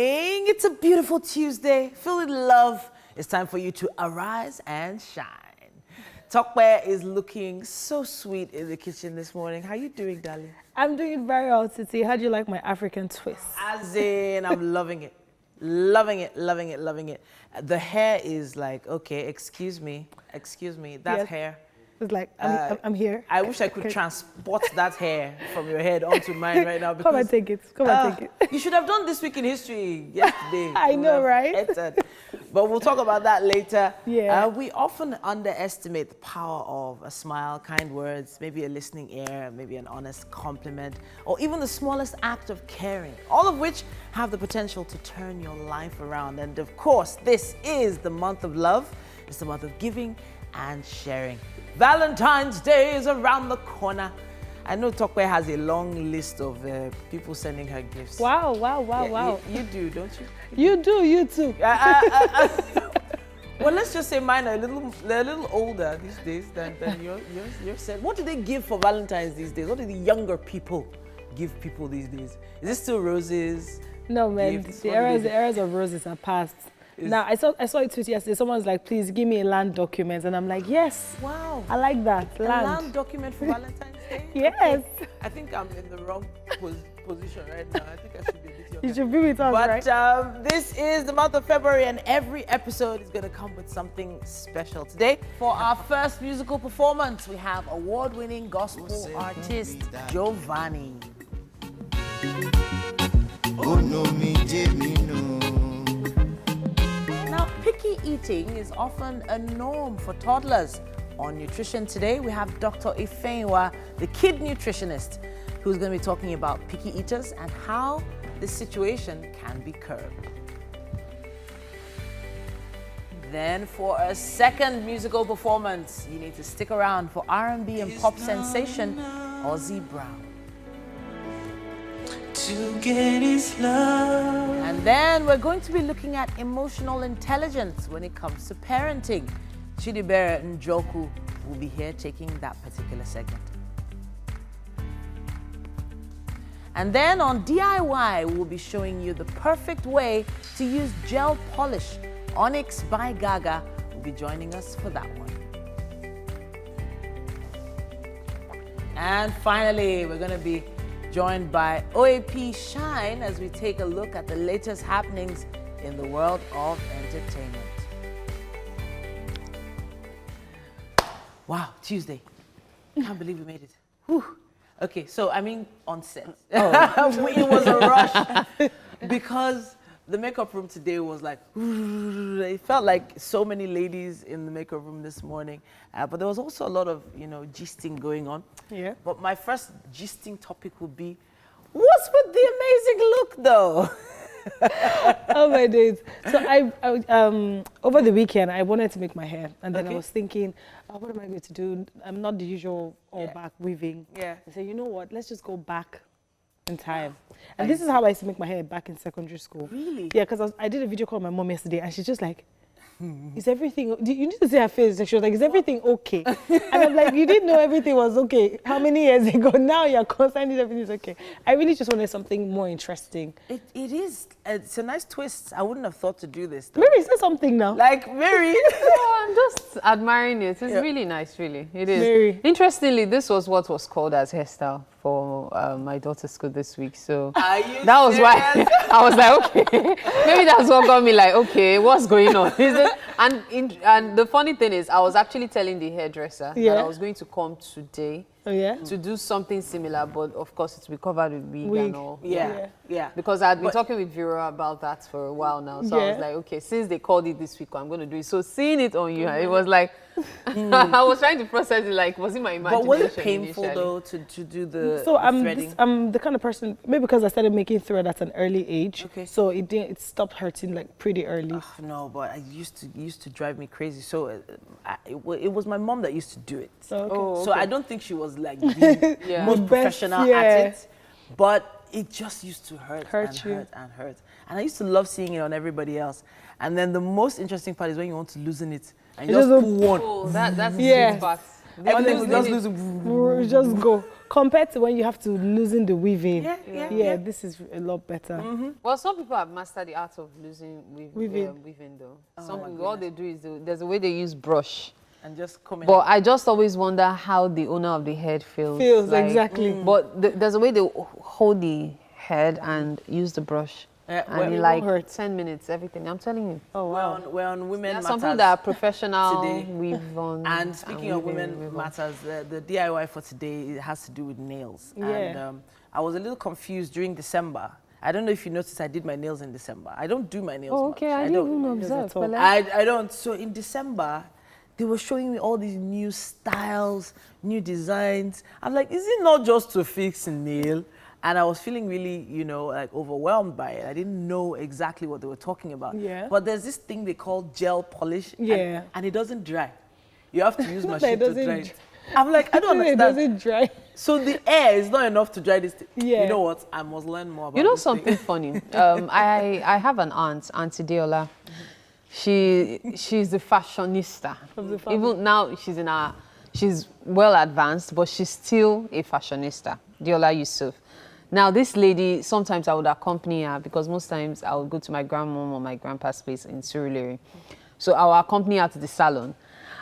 morning. It's a beautiful Tuesday, filled with love. It's time for you to arise and shine. Tokwe is looking so sweet in the kitchen this morning. How you doing, darling? I'm doing very well, Titi. How do you like my African twist? As in, I'm loving it. Loving it, loving it, loving it. The hair is like, okay, excuse me, that's Yes. hair. It's like, I'm here. I wish I could transport that hair from your head onto mine right now. Come and take it. Come and take it. You should have done this week in history yesterday. I know, right? Entered. But we'll talk about that later. Yeah. We often underestimate the power of a smile, kind words, maybe a listening ear, maybe an honest compliment, or even the smallest act of caring, all of which have the potential to turn your life around. And of course, this is the month of love. It's the month of giving and sharing. Valentine's Day is around the corner. I know Tokwe has a long list of people sending her gifts. Wow. Yeah, you do, don't you? You do, you too. Well, let's just say mine are they're a little older these days than yours. What do they give for Valentine's these days? What do the younger people give people these days? Is it still roses? No, man. Gifts? The eras of roses are past. Now, I saw a tweet yesterday. Someone's like, please give me a land document. And I'm like, yes. Wow. I like that. A land document for Valentine's Day? Yes. Okay. I think I'm in the wrong position right now. I think I should be a bit younger. You should be with us, right? But this is the month of February, and every episode is going to come with something special. Today, for our first musical performance, we have award-winning gospel artist Giovanni. Oh no, me no. Now, picky eating is often a norm for toddlers. On Nutrition Today, we have Dr. Ifeanyiwa, the kid nutritionist, who's going to be talking about picky eaters and how this situation can be curbed. Then, for a second musical performance, you need to stick around for R&B and pop sensation Ozzy Brown. To get his love. And then we're going to be looking at emotional intelligence when it comes to parenting. Chidibere Njoku will be here taking that particular segment. And then on DIY, we'll be showing you the perfect way to use gel polish. Onyx by Gaga will be joining us for that one. And finally, we're going to be joined by OAP Shine as we take a look at the latest happenings in the world of entertainment. Wow, Tuesday. Can't believe we made it. Whew. Okay, so I mean on set. It was a rush because the makeup room today was like, it felt like so many ladies in the makeup room this morning. But there was also a lot of, gisting going on. Yeah. But my first gisting topic would be, what's with the amazing look though? Oh my days. So I over the weekend, I wanted to make my hair. And then I was thinking, what am I going to do? I'm not the usual all-back weaving. Yeah. I said, you know what? Let's just go back in time. And this is how I used to make my hair back in secondary school. Really? Yeah, because I did a video call with my mom yesterday, and she's just like, is everything, you need to see her face. She was like, is everything okay? And I'm like, you didn't know everything was okay how many years ago? Now you're constantly everything's okay. I really just wanted something more interesting. It is. It's a nice twist. I wouldn't have thought to do this though. Mary, say something now. Like, Mary. Oh, I'm just admiring it. It's really nice, really. It is. Mary. Interestingly, this was what was called as hairstyle for my daughter's school this week. So Are you that was why serious? I was like, okay, maybe that's what got me like, okay, what's going on? Is it? And the funny thing is, I was actually telling the hairdresser that I was going to come today Oh, yeah? to do something similar, but of course it's to be covered with wig and all. Yeah. Because I had been talking with Vera about that for a while now. So I was like, okay, since they called it this week, I'm going to do it. So seeing it on you, it was like, I was trying to process it, like, was it my imagination? But was it painful though to do the So threading? I'm the kind of person, maybe because I started making thread at an early age, Okay. so it stopped hurting like pretty early. Ugh, no, but it used to drive me crazy. So it was my mom that used to do it. So, okay. Oh, So okay. I don't think she was like the Yeah. most The best, professional yeah. at it, but it just used to hurt you. and hurt. And I used to love seeing it on everybody else. And then the most interesting part is when you want to loosen it and you It just doesn't- pull one. Oh, that's the Yeah. sweet part. Everything will just lose. Just go. Compared to when you have to loosen the weaving. Yeah. This is a lot better. Well, some people have mastered the art of losing weaving though. Some people, all they do is there's a way they use brush. And just come in. But I just always wonder how the owner of the head feels. Like, exactly. But there's a way they hold the head and use the brush. And in like 10 minutes, everything. I'm telling you. Oh, wow. We're on Women Matters. Some people that are professional today. weave on. And speaking of Women Matters, the DIY for today, it has to do with nails. Yeah. And I was a little confused during December. I don't know if you noticed I did my nails in December. I don't do my nails much. Okay, I didn't even observe. I don't. So in December, they were showing me all these new styles, new designs. I'm like, is it not just to fix a nail? And I was feeling really, like overwhelmed by it. I didn't know exactly what they were talking about. Yeah. But there's this thing they call gel polish. Yeah. And it doesn't dry. You have to use machine It to dry it. I'm like, I don't understand. It doesn't dry. So the air is not enough to dry this thing. Yeah. You know what? I must learn more about You know this something thing. funny? I have an aunt, Auntie Deola. She's the fashionista. Even now she's well advanced, but she's still a fashionista. Deola Yusuf. Now this lady, sometimes I would accompany her because most times I would go to my grandmom or my grandpa's place in Surulere. So I would accompany her to the salon.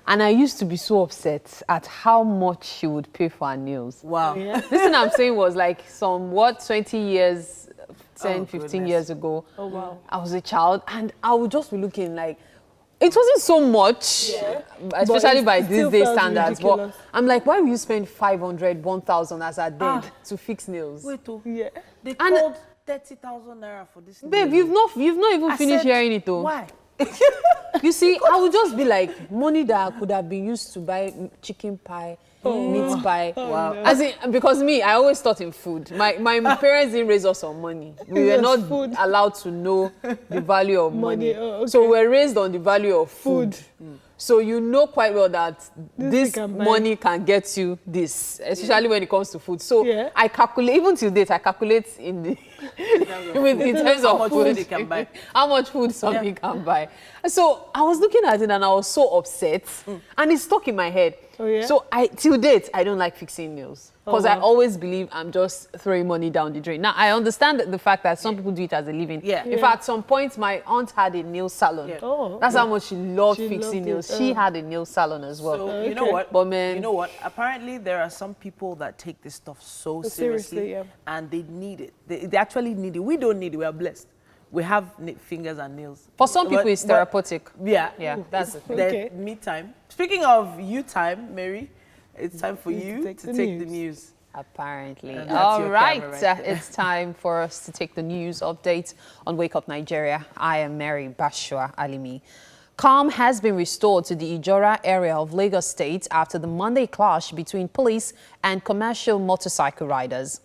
And I used to be so upset at how much she would pay for her nails. Wow. Yeah. This thing I'm saying was like 20 years, 10, 15 goodness. years ago. Oh, wow. I was a child and I would just be looking like, it wasn't so much, especially by these day standards. Ridiculous. But I'm like, why will you spend 500, 1,000 as a dead to fix nails? Wait, oh. Yeah. They called 30,000 naira for this Babe, nail. you've not even finished hearing it though. Why? You see, I would just be like, money that could have been used to buy chicken pie, meat pie. Wow. no. As in, because me, I always thought in food. My parents didn't raise us on money. We were Yes, not food. allowed to know the value of money. Oh, okay. So we were raised on the value of food. So you know quite well that this can buy. money can get you this, especially when it comes to food. So Yeah. I calculate, even till date, I calculate in the in terms How of much food they can buy. how much food something can buy. So I was looking at it and I was so upset, and it's stuck in my head. Oh, yeah? So till date, I don't like fixing nails because I wow. always believe I'm just throwing money down the drain. Now I understand the fact that some people do it as a living. Yeah. In fact, at some point, my aunt had a nail salon. Yeah. Oh, That's how much she loved She fixing loved it. nails. She had a nail salon as well. So you know Okay. what? But man, You know what? Apparently, there are some people that take this stuff so seriously, seriously, yeah. and they need it. They actually need it. We don't need it. We are blessed. We have fingers and nails. for some people, But- it's therapeutic. Yeah. Yeah, that's the thing. The me time. Speaking of you time, Mary, it's time for you take to the take the news. news. Apparently. And that's All your right, camera right there. it's time for us to take the news update on Wake Up Nigeria. I am Mary Bashua Alimi. Calm has been restored to the Ijora area of Lagos State after the Monday clash between police and commercial motorcycle riders.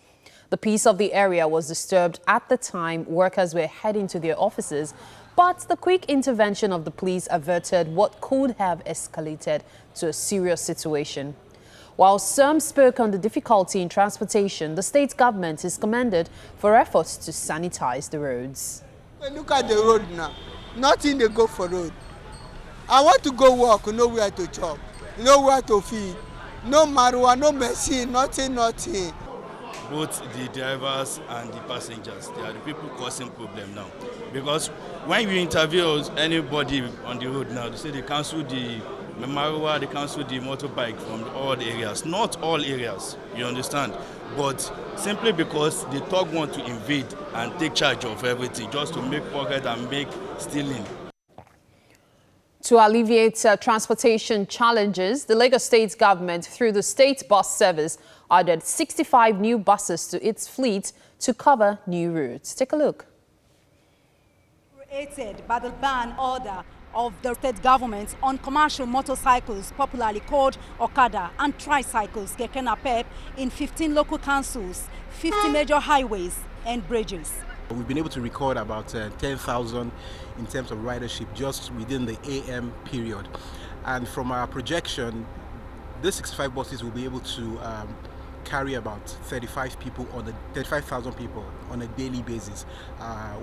The peace of the area was disturbed at the time workers were heading to their offices, but the quick intervention of the police averted what could have escalated to a serious situation. While some spoke on the difficulty in transportation, the state government is commended for efforts to sanitize the roads. Look at the road now. Nothing they go for road. I want to go work, nowhere to chop, nowhere to feed. No marijuana, no machine, nothing. Both the drivers and the passengers, they are the people causing problem now. Because when you interview anybody on the road now, they say they cancel the marijuana, they cancel the motorbike from all the areas. Not all areas, you understand? But simply because the thug want to invade and take charge of everything, just to make pocket and make stealing. To alleviate transportation challenges, the Lagos State government, through the state bus service, added 65 new buses to its fleet to cover new routes. Take a look. Created by the ban order of the state government on commercial motorcycles, popularly called Okada, and tricycles, Keke Napep, in 15 local councils, 50 major highways and bridges. We've been able to record about 10,000 in terms of ridership just within the AM period. And from our projection, these 65 buses will be able to carry about 35,000 people on a daily basis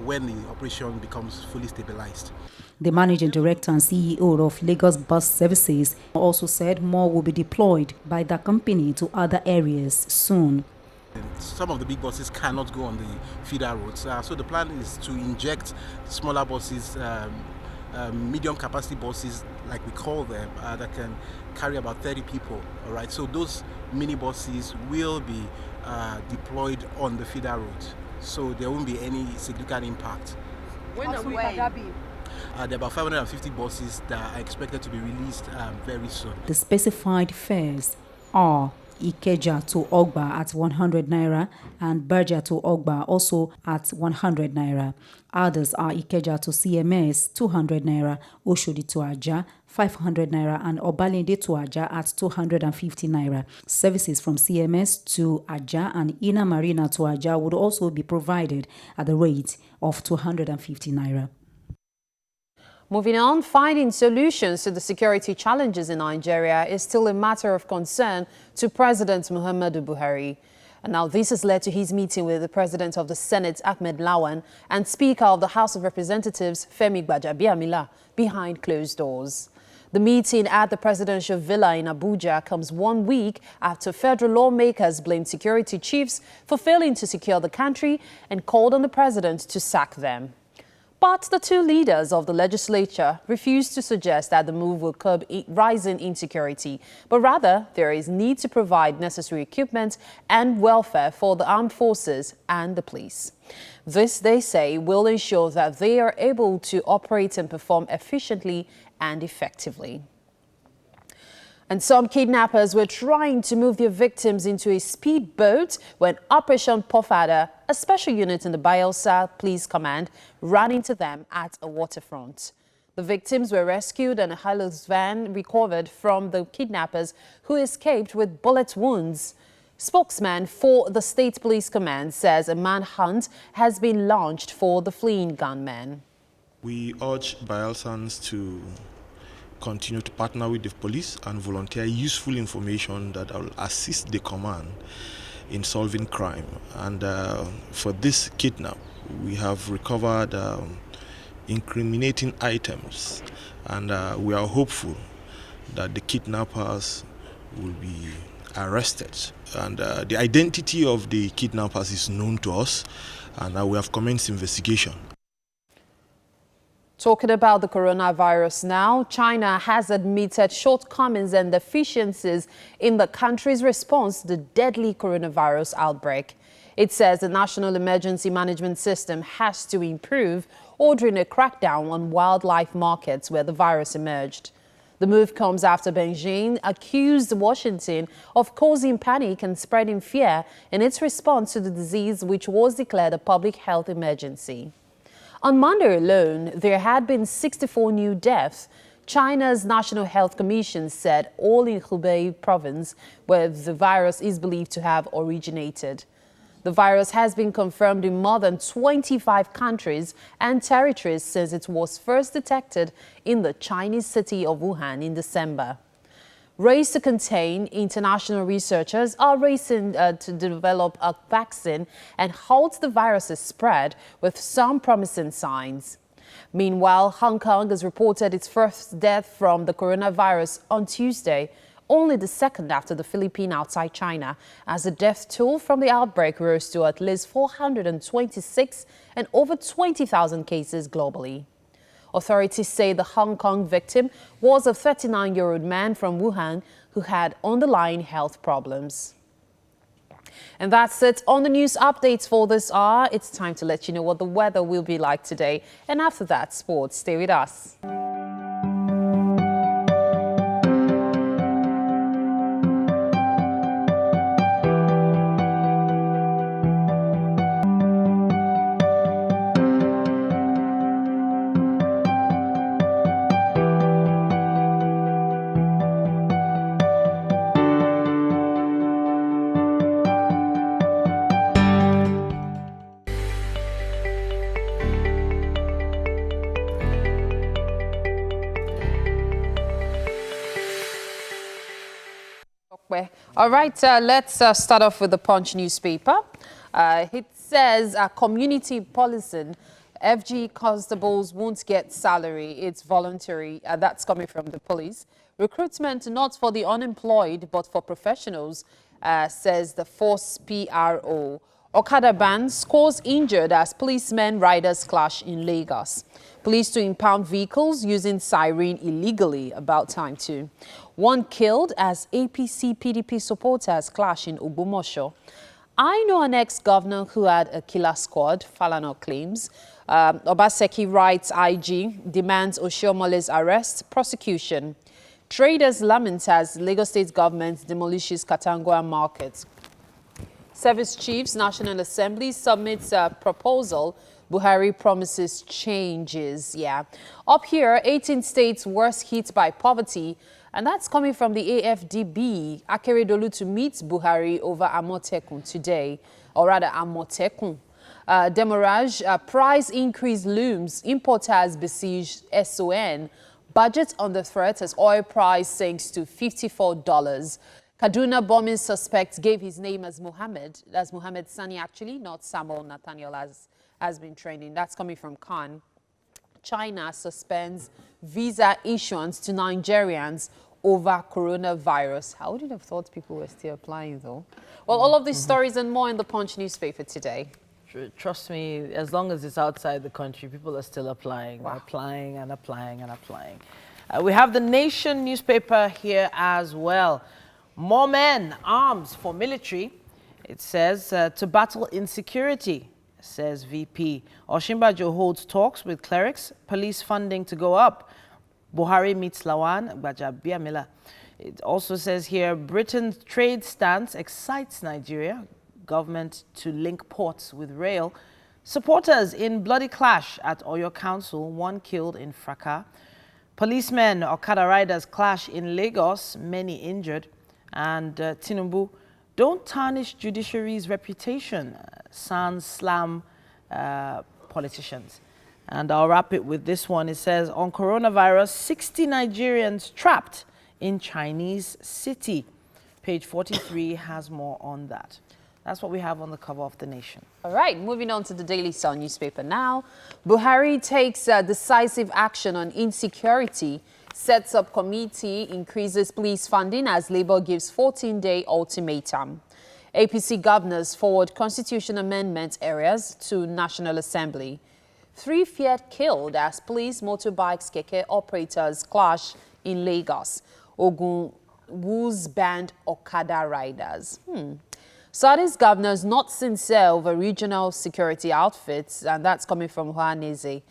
when the operation becomes fully stabilized. The managing director and CEO of Lagos Bus Services also said more will be deployed by the company to other areas soon. Some of the big buses cannot go on the feeder roads, so the plan is to inject smaller buses, medium capacity buses, like we call them, that can carry about 30 people. All right, so those mini buses will be deployed on the feeder roads, so there won't be any significant impact. When are we can that be? There are about 550 buses that are expected to be released very soon. The specified fares are Ikeja to Ogba at 100 naira and Berja to Ogba also at 100 naira. Others are Ikeja to CMS 200 naira, Oshodi to Aja 500 naira and Obalende to Aja at 250 naira. Services from CMS to Aja and Inner Marina to Aja would also be provided at the rate of 250 naira. Moving on, finding solutions to the security challenges in Nigeria is still a matter of concern to President Muhammadu Buhari. And now this has led to his meeting with the President of the Senate, Ahmed Lawan, and Speaker of the House of Representatives, Femi Gbajabiamila, behind closed doors. The meeting at the presidential villa in Abuja comes 1 week after federal lawmakers blamed security chiefs for failing to secure the country and called on the president to sack them. But the two leaders of the legislature refused to suggest that the move will curb rising insecurity, but rather there is need to provide necessary equipment and welfare for the armed forces and the police. This, they say, will ensure that they are able to operate and perform efficiently and effectively. And some kidnappers were trying to move their victims into a speedboat when Operation Pofada, a special unit in the Bayelsa Police Command, ran into them at a waterfront. The victims were rescued and a Hilux van recovered from the kidnappers who escaped with bullet wounds. Spokesman for the State Police Command says a manhunt has been launched for the fleeing gunmen. We urge Bayelsans to continue to partner with the police and volunteer useful information that will assist the command in solving crime. And for this kidnap, we have recovered incriminating items, and we are hopeful that the kidnappers will be arrested. And the identity of the kidnappers is known to us, and we have commenced investigation. Talking about the coronavirus now, China has admitted shortcomings and deficiencies in the country's response to the deadly coronavirus outbreak. It says the National Emergency Management System has to improve, ordering a crackdown on wildlife markets where the virus emerged. The move comes after Beijing accused Washington of causing panic and spreading fear in its response to the disease, which was declared a public health emergency. On Monday alone, there had been 64 new deaths. China's National Health Commission said all in Hubei province, where the virus is believed to have originated. The virus has been confirmed in more than 25 countries and territories since it was first detected in the Chinese city of Wuhan in December. Race to contain, international researchers are racing to develop a vaccine and halt the virus's spread, with some promising signs. Meanwhile, Hong Kong has reported its first death from the coronavirus on Tuesday, only the second after the Philippines outside China, as the death toll from the outbreak rose to at least 426 and over 20,000 cases globally. Authorities say the Hong Kong victim was a 39-year-old man from Wuhan who had underlying health problems. And that's it on the news updates for this hour. It's time to let you know what the weather will be like today. And after that, sports. Stay with us. All right, let's start off with the Punch newspaper. It says community policing. FG constables won't get salary. It's voluntary. That's coming from the police. Recruitment not for the unemployed, but for professionals, says the Force PRO. Okada ban scores injured as policemen riders clash in Lagos. Police to impound vehicles using siren illegally, about time too. One killed as APC PDP supporters clash in Ogbomoso. I know an ex-governor who had a killer squad, Falana claims. Obaseki writes IG, demands Oshomole's arrest, prosecution. Traders lament as Lagos State government demolishes Katangwa market. Service Chiefs National Assembly submits a proposal. Buhari promises changes. Yeah. Up here, 18 states worst hit by poverty. And that's coming from the AFDB. Akeredolu to meet Buhari over Amotekun today. Or rather, Amotekun. Demorage, price increase looms. Importers besiege SON. Budget under threat as oil price sinks to $54. Kaduna bombing suspect gave his name as Mohammed. That's Mohammed Sani, actually, not Samuel Nathaniel, as has been trending. That's coming from Khan. China suspends visa issuance to Nigerians over coronavirus. How would you have thought people were still applying, though? Well, all of these stories and more in the Punch newspaper today. Trust me, as long as it's outside the country, people are still applying, Wow. applying and applying and applying. We have the Nation newspaper here as well. More men, arms for military. It says to battle insecurity, says VP. Oshimbajo holds talks with clerics, police funding to go up. Buhari meets Lawan, Gbajabiamila. It also says here, Britain's trade stance excites Nigeria. Government to link ports with rail. Supporters in bloody clash at Oyo Council, one killed in fracas. Policemen, Okada riders clash in Lagos, many injured. And Tinubu, don't tarnish judiciary's reputation, sans slam politicians. And I'll wrap it with this one. It says, on coronavirus, 60 Nigerians trapped in Chinese city. Page 43 has more on that. That's what we have on the cover of the Nation. All right, moving on to the Daily Sun newspaper now. Buhari takes decisive action on insecurity, sets up committee, increases police funding as Labour gives 14-day ultimatum. APC governors forward constitution amendment areas to National Assembly. 3 feared killed as police motorbikes keke operators clash in Lagos. Ogun Woo's banned Okada riders. Saudi's governors not sincere over regional security outfits, and that's coming from Ohaneze.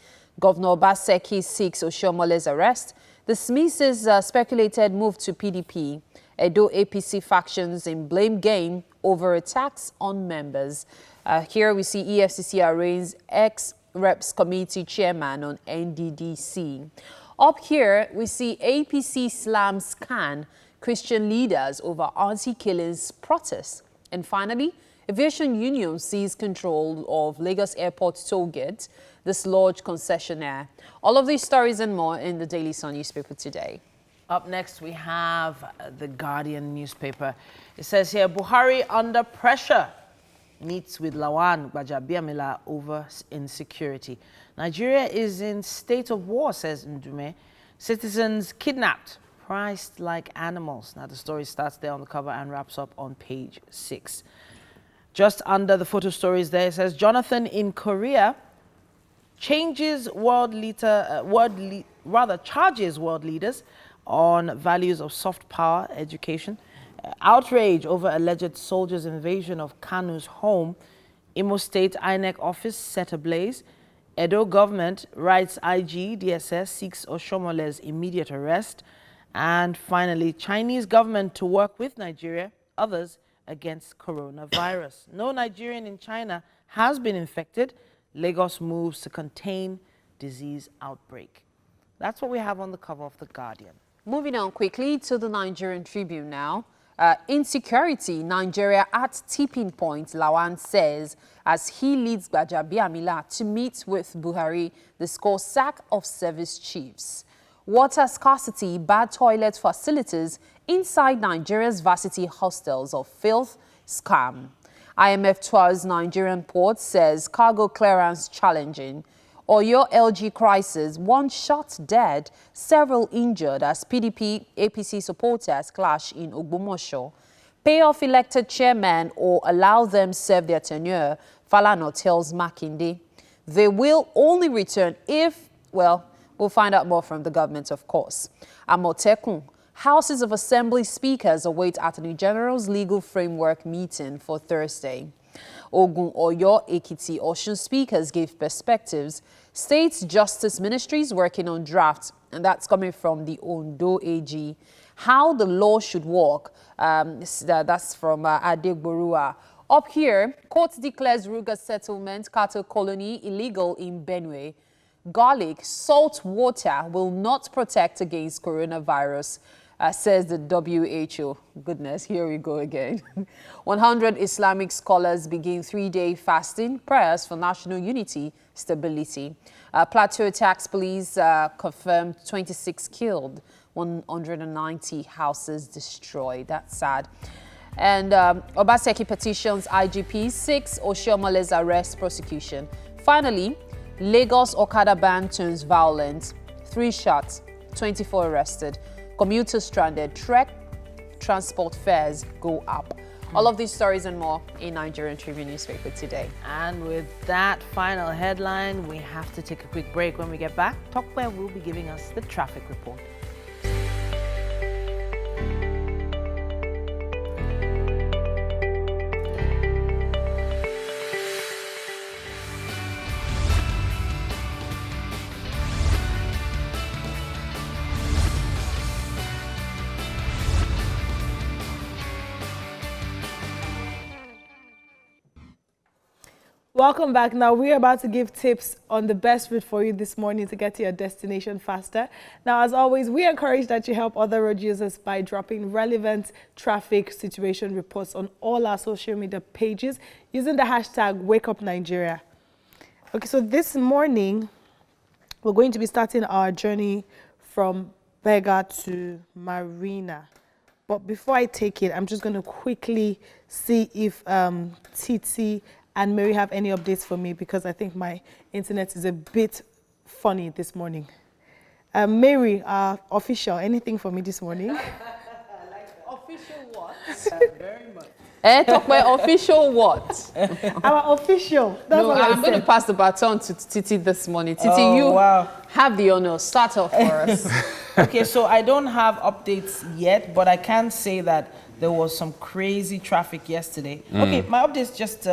Governor Obaseki seeks Oshomole's arrest. The Smiths' speculated move to PDP. Edo APC factions in blame game over attacks on members. Here we see EFCC arraigns ex-Reps Committee chairman on NDDC. Up here we see APC slams can Christian leaders over anti-killings protests. And finally, Aviation Union seized control of Lagos Airport tollgate, dislodged concessionaire. All of these stories and more in the Daily Sun newspaper today. Up next, we have the Guardian newspaper. It says here, Buhari under pressure meets with Lawan Gbajabiamila over insecurity. Nigeria is in state of war, says Ndume. Citizens kidnapped, priced like animals. Now, the story starts there on the cover and wraps up on page 6. Just under the photo stories there, it says, Jonathan in Korea charges world leaders on values of soft power, education. Outrage over alleged soldiers' invasion of Kanu's home. Imo State INEC office set ablaze. Edo government writes IG, DSS seeks Oshomole's immediate arrest. And finally, Chinese government to work with Nigeria, others against coronavirus. No Nigerian in China has been infected. Lagos moves to contain disease outbreak. That's what we have on the cover of The Guardian. Moving on quickly to the Nigerian Tribune now. Insecurity, Nigeria at tipping point, Lawan says, as he leads Gbajabiamila to meet with Buhari, discuss sack of service chiefs. Water scarcity, bad toilet facilities, inside Nigeria's varsity hostels of filth scam. IMF tours Nigerian ports, says cargo clearance challenging. Oyo LG crisis, one shot dead, several injured as PDP APC supporters clash in Ogbomosho. Pay off elected chairman or allow them serve their tenure, Falana tells Makinde. They will only return if, well, we'll find out more from the government, of course. Amotekun, Houses of Assembly speakers await Attorney General's legal framework meeting for Thursday. Ogun, Oyo, Ekiti, Osun speakers gave perspectives. State Justice Ministries working on drafts, and that's coming from the Ondo AG. How the law should work, that's from Adegborua. Up here, court declares Ruga settlement, cattle colony illegal in Benue. Garlic, salt water will not protect against coronavirus, says the WHO. Goodness, here we go again. 100 Islamic scholars begin 3-day fasting, prayers for national unity, stability. Plateau Tax Police confirmed 26 killed, 190 houses destroyed. That's sad. And Obaseki petitions IGP 6 Oshiomhale's arrest prosecution. Finally, Lagos Okada ban turns violent. 3 shots, 24 arrested. Commuters stranded. Trek transport fares go up. All of these stories and more in Nigerian Tribune newspaper today. And with that final headline, we have to take a quick break. When we get back, Talkware will be giving us the traffic report. Welcome back. Now we're about to give tips on the best route for you this morning to get to your destination faster. Now, as always, we encourage that you help other road users by dropping relevant traffic situation reports on all our social media pages using the hashtag #WakeUpNigeria. Okay, so this morning we're going to be starting our journey from Berger to Marina. But before I take it, I'm just going to quickly see if Titi and Mary have any updates for me, because I think my internet is a bit funny this morning. Mary, official, anything for me this morning? Official what? Very much. Talk about official what? Our official. That's what I'm going to pass the baton to Titi this morning. Titi, have the honor. Start off for us. Okay, so I don't have updates yet, but I can say that there was some crazy traffic yesterday. Okay, my updates just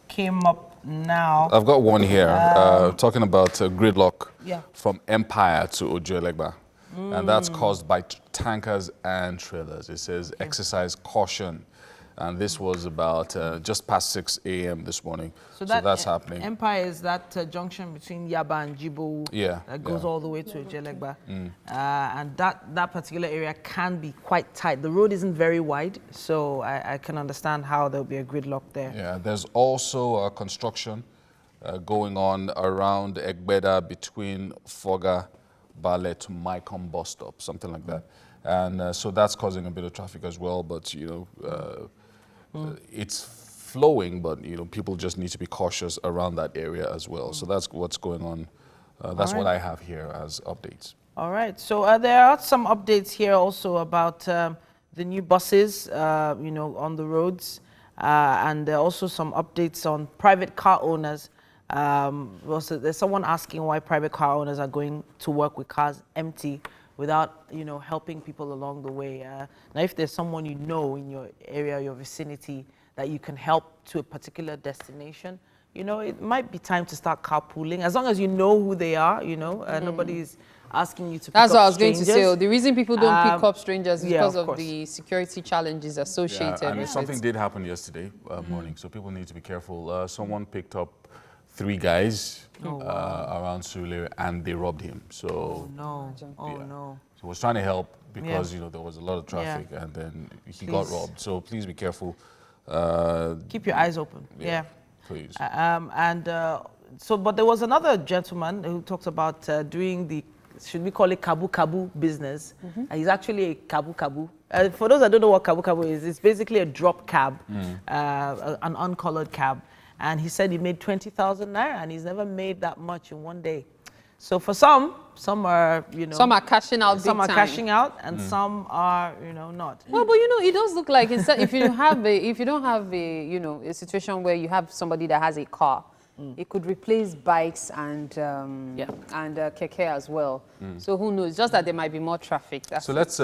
came up now. I've got one here, talking about gridlock Yeah. from Empire to Ojuelegba. And that's caused by tankers and trailers. It says exercise caution. And this was about just past 6 a.m. this morning. So that's happening. Empire is that junction between Yaba and Jibo that goes all the way to Ojuelegba. And that particular area can be quite tight. The road isn't very wide, so I can understand how there'll be a gridlock there. Yeah, there's also construction going on around Egbeda between Foga, Bale to Mycom bus stop, something like that. And so that's causing a bit of traffic as well, but it's flowing, but people just need to be cautious around that area as well. So that's what's going on. That's what I have here as updates. All right. So there are some updates here also about the new buses, on the roads, and there are also some updates on private car owners. Also, there's someone asking why private car owners are going to work with cars empty without, helping people along the way. Now, if there's someone in your area, your vicinity, that you can help to a particular destination, it might be time to start carpooling, as long as you know who they are, nobody's asking you to pick up strangers. That's what I was going to say. The reason people don't pick up strangers is because of the security challenges associated with it. Something did happen yesterday morning, so people need to be careful. Someone picked up 3 guys around Surulere and they robbed him. So no. So he was trying to help because there was a lot of traffic and then he got robbed. So please be careful. Keep your eyes open. Yeah. Please. But there was another gentleman who talked about doing the should we call it kabu kabu business? He's actually a kabu kabu. For those that don't know what kabu kabu is, it's basically a drop cab, an uncolored cab. And he said he made 20,000 naira, and he's never made that much in one day. So for some are, you know, some are cashing out. Some big are time. cashing out, and some are, you know, not. Well, but you know, it does look like instead, if you don't have a, you know, a situation where you have somebody that has a car, it could replace bikes and keke as well. So who knows? Just that there might be more traffic. That's So let's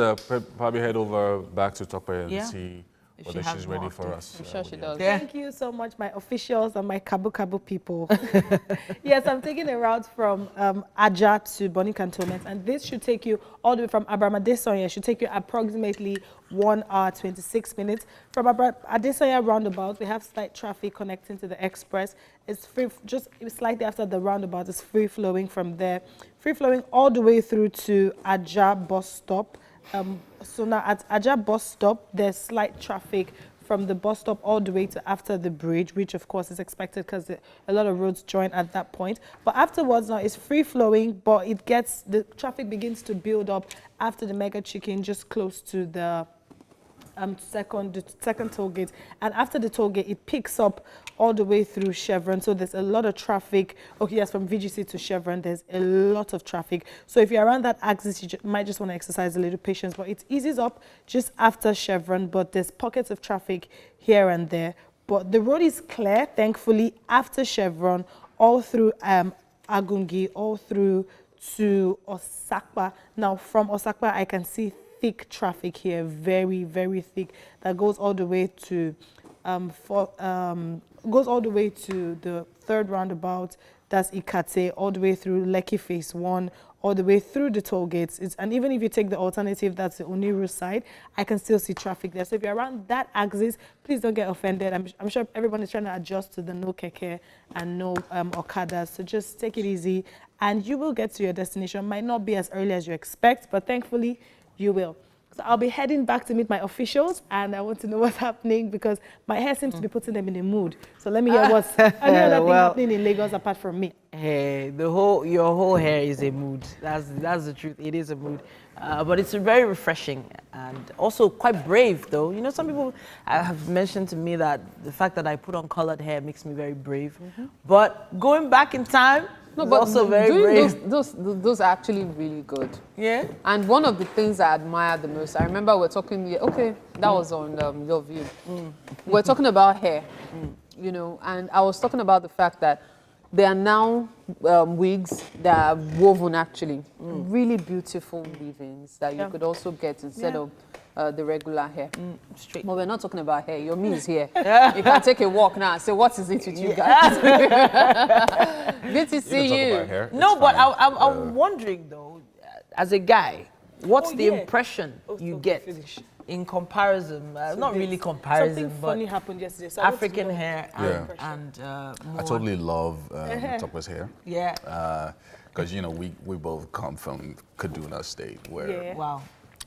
probably head over back to Tope and see if whether she she's has ready more for updates. us. I'm sure she does. Thank you so much, my officials and my Kabu Kabu people. Yes, I'm taking a route from Aja to Bonny Cantonment, and this should take you all the way from Abramadesonya. It should take you approximately 1 hour, 26 minutes. From Adesonya roundabout, we have slight traffic connecting to the express. It's free, just slightly after the roundabout, it's free flowing from there. Free flowing all the way through to Aja bus stop. So now at Aja bus stop, there's slight traffic from the bus stop all the way to after the bridge, which of course is expected because a lot of roads join at that point. But afterwards now it's free flowing, but the traffic begins to build up after the Mega Chicken, just close to the second toll gate. And after the toll gate, it picks up all the way through Chevron. So there's a lot of traffic. Okay, yes, from VGC to Chevron, there's a lot of traffic. So if you're around that axis, you might just want to exercise a little patience. But it eases up just after Chevron, but there's pockets of traffic here and there. But the road is clear, thankfully, after Chevron, all through Agungi, all through to Osakpa. Now, from Osakpa, I can see thick traffic here, very, very thick, that goes all the way to the third roundabout. That's Ikate, all the way through Lekki Phase 1, all the way through the toll gates. And even if you take the alternative, that's the Oniru side, I can still see traffic there. So if you're around that axis, please don't get offended. I'm sure everyone is trying to adjust to the no keke and no Okada. So just take it easy, and you will get to your destination. Might not be as early as you expect, but thankfully, you will. So I'll be heading back to meet my officials, and I want to know what's happening because my hair seems to be putting them in a mood. So let me hear what's any other thing happening in Lagos apart from me. Hey, your whole hair is a mood. That's the truth. It is a mood, but it's very refreshing and also quite brave, though. You know, some people have mentioned to me that the fact that I put on colored hair makes me very brave. But going back in time. No, but also very brave. Those are actually really good. Yeah. And one of the things I admire the most, I remember we're talking, that was on Your View. We're talking about hair, you know, and I was talking about the fact that there are now wigs that are woven actually, really beautiful weavings that you could also get instead of the regular hair. Straight. But we're not talking about hair. Your me is here. You can take a walk now and say, what is it with you guys? Good to see you. No, but I'm wondering though, as a guy, what's the impression you get in comparison? Not really comparison, something but funny happened yesterday. So African hair and I totally love Tope's hair. Yeah. Because, you know, we both come from Kaduna State, where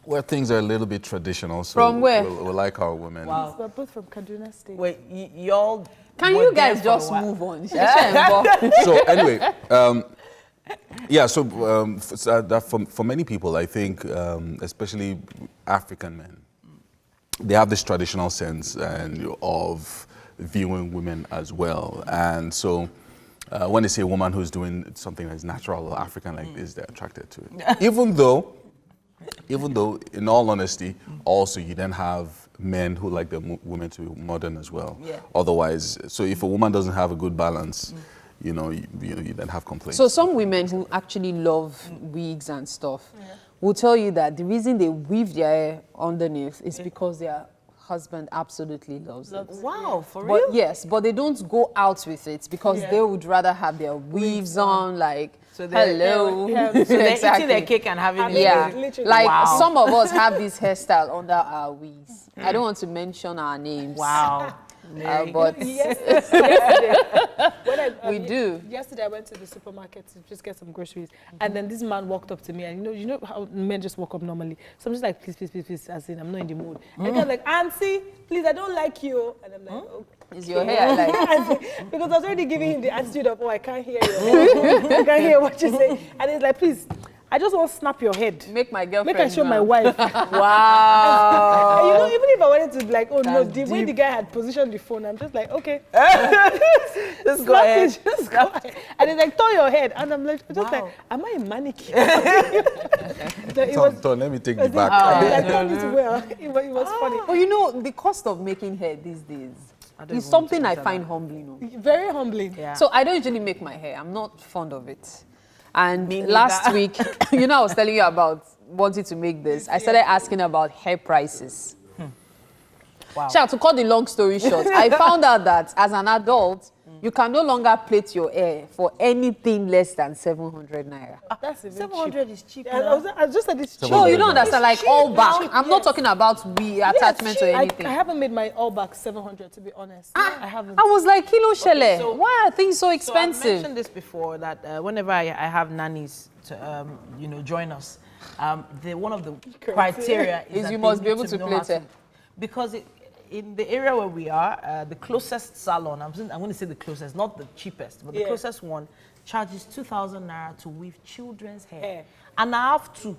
where things are a little bit traditional. So from where? We like our women. Wow. We're both from Kaduna State. Wait, y'all... Can you guys just move on? So anyway, for many people, I think, especially African men, they have this traditional sense of viewing women as well. And so when they see a woman who's doing something that's natural or African like this, they're attracted to it. Even though, in all honesty, also you then have men who like their women to be modern as well. Yeah. Otherwise, so if a woman doesn't have a good balance, you then have complaints. So some women who actually love wigs and stuff will tell you that the reason they weave their hair underneath is because their husband absolutely loves it. Wow, for real? Yes, but they don't go out with it because they would rather have their weaves on, like, so hello. So they're eating their cake and having it. Yeah, like some of us have this hairstyle under our wigs. I don't want to mention our names. Wow. But yesterday, we do. Yesterday I went to the supermarket to just get some groceries, and then this man walked up to me, and you know how men just walk up normally. So I'm just like, please, as in I'm not in the mood. And he was like, Auntie, please, I don't like you. And I'm like, okay. Is your hair like? Because I was already giving him the attitude of, oh, I can't hear you. I can't hear what you say. And he's like, please, I just want to snap your head. Make my girlfriend. Make I show my wife. Wow. And you know, even if I wanted to be like, oh no, the way the guy had positioned the phone, I'm just like, okay. Just go ahead. Just go ahead. And it's like, turn your head. And I'm like, just like, am I a mannequin? Tom, let me take you back. It was funny. But you know, the cost of making hair these days is something I find humbling. Very humbling. Yeah. So I don't usually make my hair. I'm not fond of it. And last week, you know, I was telling you about wanting to make this. I started asking about hair prices. Wow. Sha, to cut the long story short, I found out that as an adult, you can no longer plait your hair for anything less than 700 naira. That's 700 is cheap. I just said it's cheap. No, you don't understand. Like all back. I'm not talking about attachment or anything. I haven't made my all back 700, to be honest. I haven't. I was like, Kilo Shele, so- why are things so So I expensive? mentioned this before that whenever I have nannies to join us, one of the criteria is that you they must be need able to know plait how it. because in the area where we are, the closest salon, I'm going to say the closest, not the cheapest, but the closest one charges 2,000 naira to weave children's hair. And I have to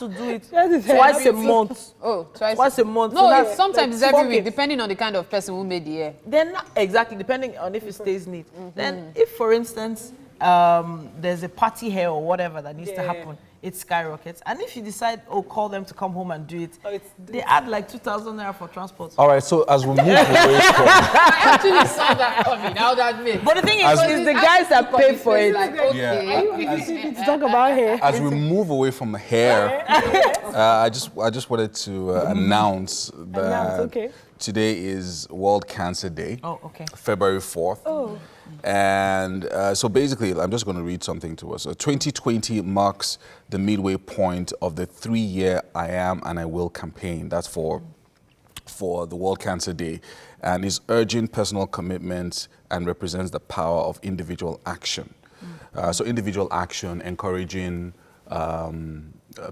do it twice a month. Oh, Twice a month. No, So that's sometimes it's like every week, buckets. depending on the kind of person who made the hair. Then exactly, depending on if it stays neat. Then if, for instance, there's a party hair or whatever that needs to happen, it skyrockets. And if you decide, call them to come home and do it, they add like 2,000 naira for transport. All right, so as we move away from... I actually saw that coming, I'll admit. But the thing is, it's the guys that pay for it. Like, To talk about hair. As we move away from hair, I just wanted to announce that today is World Cancer Day. Oh, okay. February 4th. Oh. And so basically, I'm just going to read something to us. 2020 marks the midway point of the 3-year I Am and I Will campaign. That's for the World Cancer Day, and is urging personal commitment and represents the power of individual action. So individual action, encouraging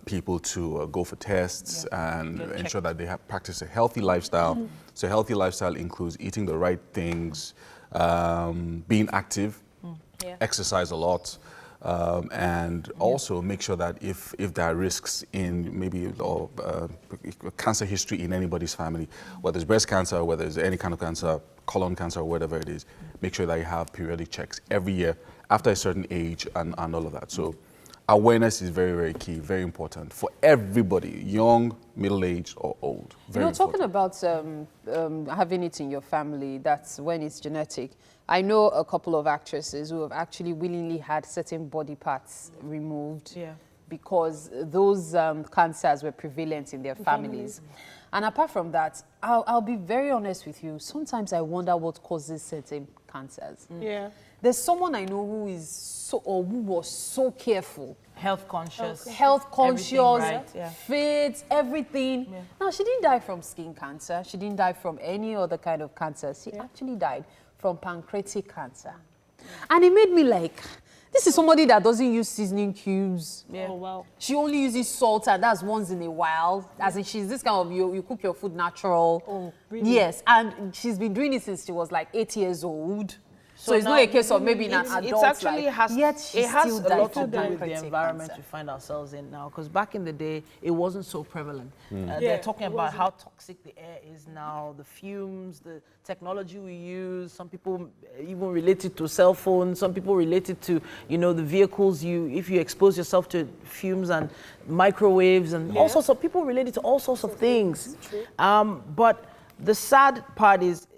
people to go for tests and ensure that they practice a healthy lifestyle. So a healthy lifestyle includes eating the right things, being active, exercise a lot, and also make sure that if there are risks in maybe cancer history in anybody's family, whether it's breast cancer, whether it's any kind of cancer, colon cancer, or whatever it is, make sure that you have periodic checks every year after a certain age and all of that. So awareness is very, very key, very important for everybody, young, middle-aged, or old. Very talking important. about having it in your family, that's when it's genetic. I know a couple of actresses who have actually willingly had certain body parts removed because those cancers were prevalent in their families. And apart from that, I'll be very honest with you, sometimes I wonder what causes certain cancers. There's someone I know who was so careful. Health conscious. Fit, everything. Now, she didn't die from skin cancer. She didn't die from any other kind of cancer. She actually died from pancreatic cancer. And it made me like, this is somebody that doesn't use seasoning cubes. Oh, wow. She only uses salt, and that's once in a while. As in, she's this kind of, you cook your food natural. Oh, really? Yes, and she's been doing it since she was like 8 years old. So it's now not a case of maybe in an adult It actually has, yet she it has still a died lot to from do with the pancreatic environment cancer. we find ourselves in now. Because back in the day, it wasn't so prevalent. They're talking about how toxic the air is now, the fumes, the technology we use. Some people even relate it to cell phones. Some people relate it to, the vehicles if you expose yourself to fumes and microwaves and all sorts of people relate it to all sorts of things. But the sad part is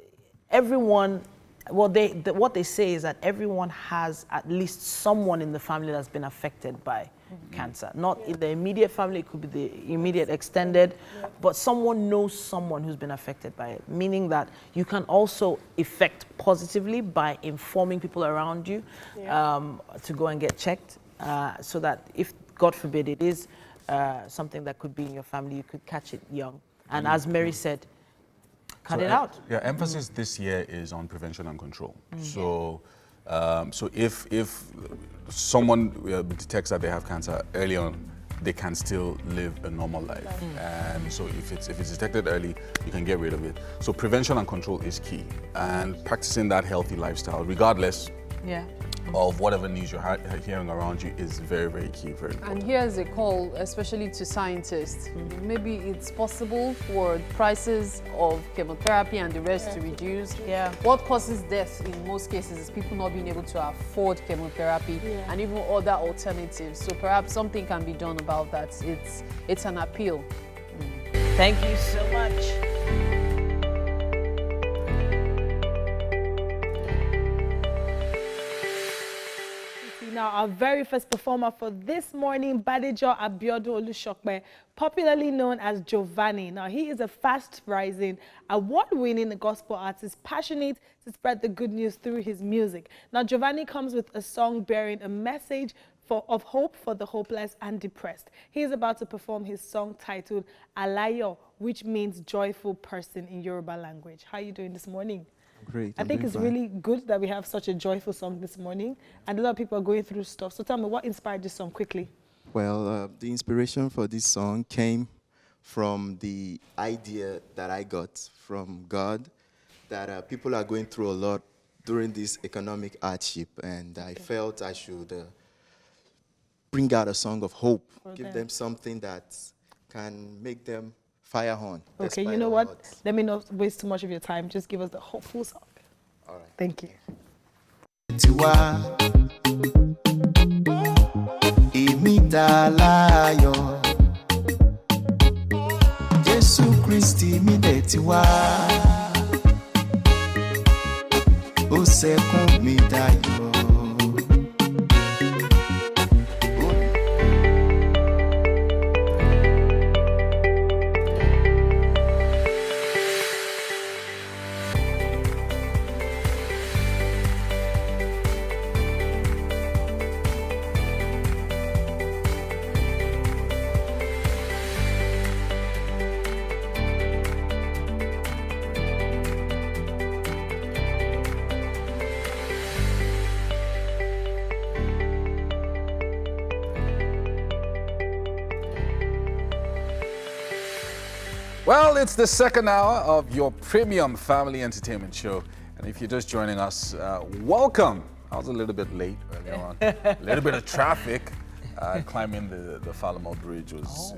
everyone. Well, what they say is that everyone has at least someone in the family that's been affected by cancer. Not in the immediate family, it could be the immediate extended, but someone knows someone who's been affected by it, meaning that you can also affect positively by informing people around you to go and get checked so that if, God forbid, it is something that could be in your family, you could catch it young. And as Mary said, cut it out. Yeah, emphasis this year is on prevention and control. So, so if someone detects that they have cancer early on, they can still live a normal life. And so if it's detected early, you can get rid of it. So prevention and control is key, and practicing that healthy lifestyle, regardless of whatever news you're hearing around you is very, very key, very important. And here's a call, especially to scientists. Maybe it's possible for prices of chemotherapy and the rest to reduce. Yeah. What causes death in most cases is people not being able to afford chemotherapy and even other alternatives. So perhaps something can be done about that. It's an appeal. Thank you so much. Now, our very first performer for this morning, Badejo Abiodun Olushokpe, popularly known as Giovanni. Now, he is a fast-rising, award-winning gospel artist, passionate to spread the good news through his music. Now, Giovanni comes with a song bearing a message of hope for the hopeless and depressed. He is about to perform his song titled Alayo, which means joyful person in Yoruba language. How are you doing this morning? Great. I think it's really good that we have such a joyful song this morning, and a lot of people are going through stuff. So tell me, what inspired this song quickly? Well, the inspiration for this song came from the idea that I got from God, that people are going through a lot during this economic hardship, and I felt I should bring out a song of hope, give them something that can make them fire on. Okay, you know what? Let me not waste too much of your time. Just give us the hopeful song. All right. Thank you. Jésù Kristi mi dẹ̀ ti wá, ó sẹ́kún mi dayọ̀. Well, it's the second hour of your premium family entertainment show. And if you're just joining us, welcome. I was a little bit late earlier on. A little bit of traffic. Climbing the Falamo Bridge was,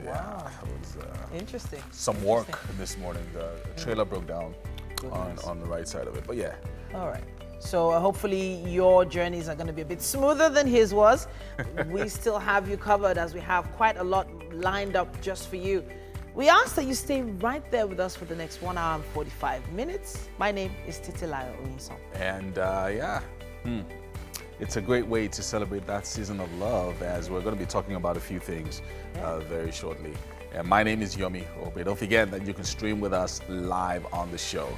Interesting. Some work this morning. The trailer broke down on the right side of it. But yeah. All right. So hopefully your journeys are going to be a bit smoother than his was. We still have you covered, as we have quite a lot lined up just for you. We ask that you stay right there with us for the next 1 hour and 45 minutes. My name is Titilayo Oyinson. And it's a great way to celebrate that season of love, as we're going to be talking about a few things very shortly. And my name is Yomi Obe. Don't forget that you can stream with us live on the show.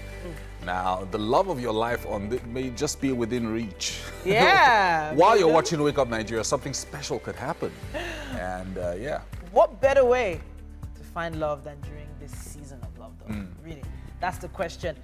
Now, the love of your life may just be within reach. Yeah. While you're watching Wake Up Nigeria, something special could happen. And What better way to find love than during this season of love, though? Really, that's the question.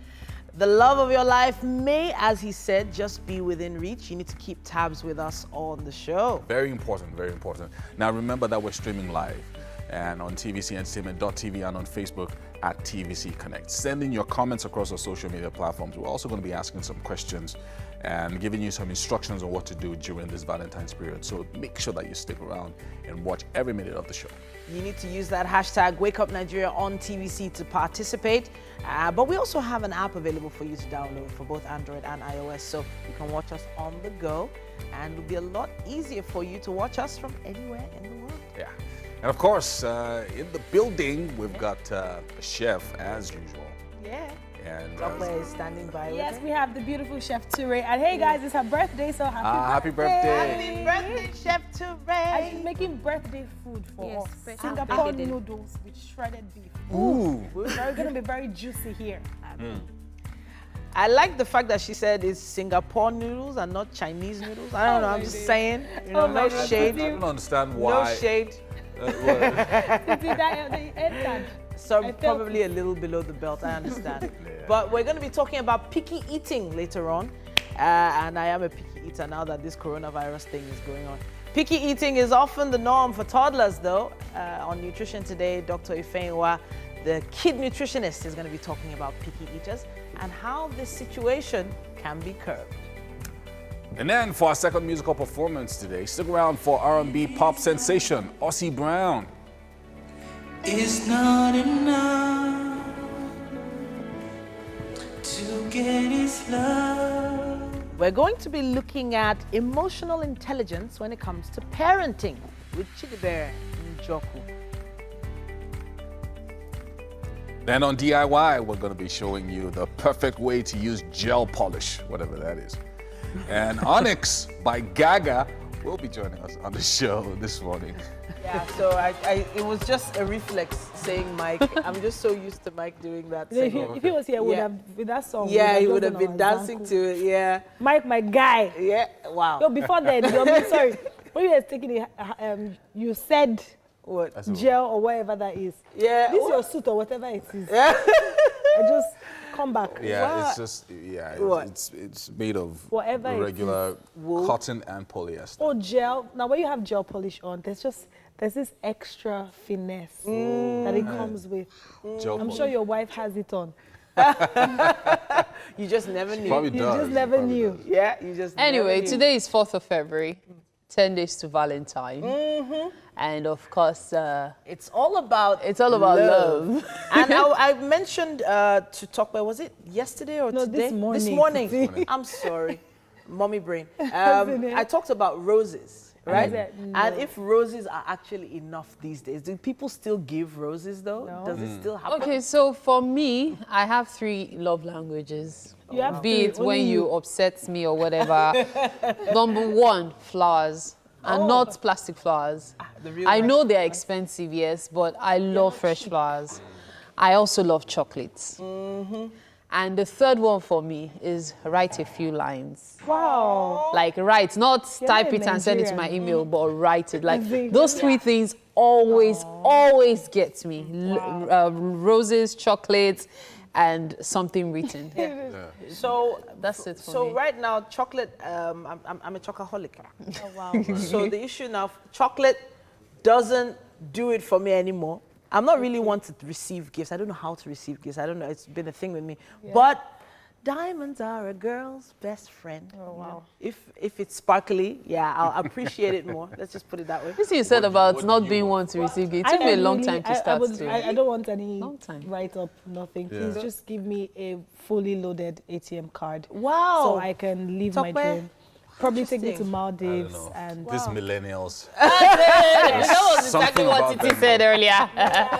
The love of your life may, as he said, just be within reach. You need to keep tabs with us on the show. Very important, very important. Now, remember that we're streaming live and on tvcentertainment.tv and on Facebook at TVC Connect. Send in your comments across our social media platforms. We're also going to be asking some questions and giving you some instructions on what to do during this Valentine's period. So make sure that you stick around and watch every minute of the show. You need to use that hashtag #WakeUpNigeria on TVC to participate. But we also have an app available for you to download for both Android and iOS, so you can watch us on the go, and it'll be a lot easier for you to watch us from anywhere in the world. Yeah. And of course, in the building, we've got a chef as usual. Yeah. And Somewhere is standing by. Yes, we have the beautiful Chef Ture. And hey guys, it's her birthday, so happy birthday. Happy birthday, Chef Ture. And she's making birthday food for us. Singapore noodles with shredded beef. Ooh. We're going to be very juicy here. I like the fact that she said it's Singapore noodles and not Chinese noodles. I don't know, I'm just saying. You know, no shade. I don't understand why. No shade. So probably a little below the belt, I understand. But we're going to be talking about picky eating later on. And I am a picky eater now that this coronavirus thing is going on. Picky eating is often the norm for toddlers, though. On Nutrition Today, Dr. Ifeanyiwa, the kid nutritionist, is going to be talking about picky eaters and how this situation can be curbed. And then for our second musical performance today, stick around for R&B pop sensation, Ossie Brown. It's not enough to get his love. We're going to be looking at emotional intelligence when it comes to parenting with Chidibere Njoku. Then on DIY, we're going to be showing you the perfect way to use gel polish, whatever that is. And Onyx by Gaga will be joining us on the show this morning. Yeah, so it was just a reflex saying Mike. I'm just so used to Mike doing that. If he was here, would have with that song. Yeah, he would have been dancing to it. Yeah, Mike, my guy. Yeah, wow. No, before then, sorry, when you were taking it, you said what gel or whatever that is. Yeah, this is your suit or whatever it is. Yeah, I just come back. Yeah, What? it's just it's made of Whatever it regular is. Wool. cotton and polyester. Oh, gel. Now, when you have gel polish on, there's this extra finesse that it comes with. Gel I'm polish. sure your wife has it on. You just never knew. Probably You does. just never knew. Does. Yeah, you just. Anyway, never knew. today is 4th of February, 10 days to Valentine. And of course, It's all about love. And I mentioned to talk about, was it yesterday or No, today? this morning. I'm sorry, mommy brain. Isn't it? I talked about roses, right? said no. And if roses are actually enough these days, do people still give roses though? No. Does it still happen? Okay, so for me, I have 3 love languages. You have Be three, it when only you upset me or whatever. Number 1, flowers. And not plastic flowers. The real I life. know they're expensive, yes, but I love fresh flowers. I also love chocolates. And the third one for me is write a few lines. Wow. Like write, not You're type not it and send it to my Nigerian. email, but write it. Like Amazing. those 3 things always get me. Roses, chocolates, and something written. So That's it for So me. right now, chocolate. I'm a chocoholic. Oh, wow. So the issue now, chocolate doesn't do it for me anymore. I'm not really one to receive gifts. I don't know how to receive gifts. I don't know. It's been a thing with me. But diamonds are a girl's best friend. Oh, wow. If it's sparkly, yeah, I'll appreciate it more. Let's just put it that way. This thing you said about not being one to receive it. It took me a long time to start too. I don't want any Long time. write-up, nothing. Yeah. Please just give me a fully loaded ATM card. Wow. So I can live my Tokwe. dream. Probably take me to Interesting. Maldives I don't know. and These millennials. That was exactly Something what about Titi them. said earlier.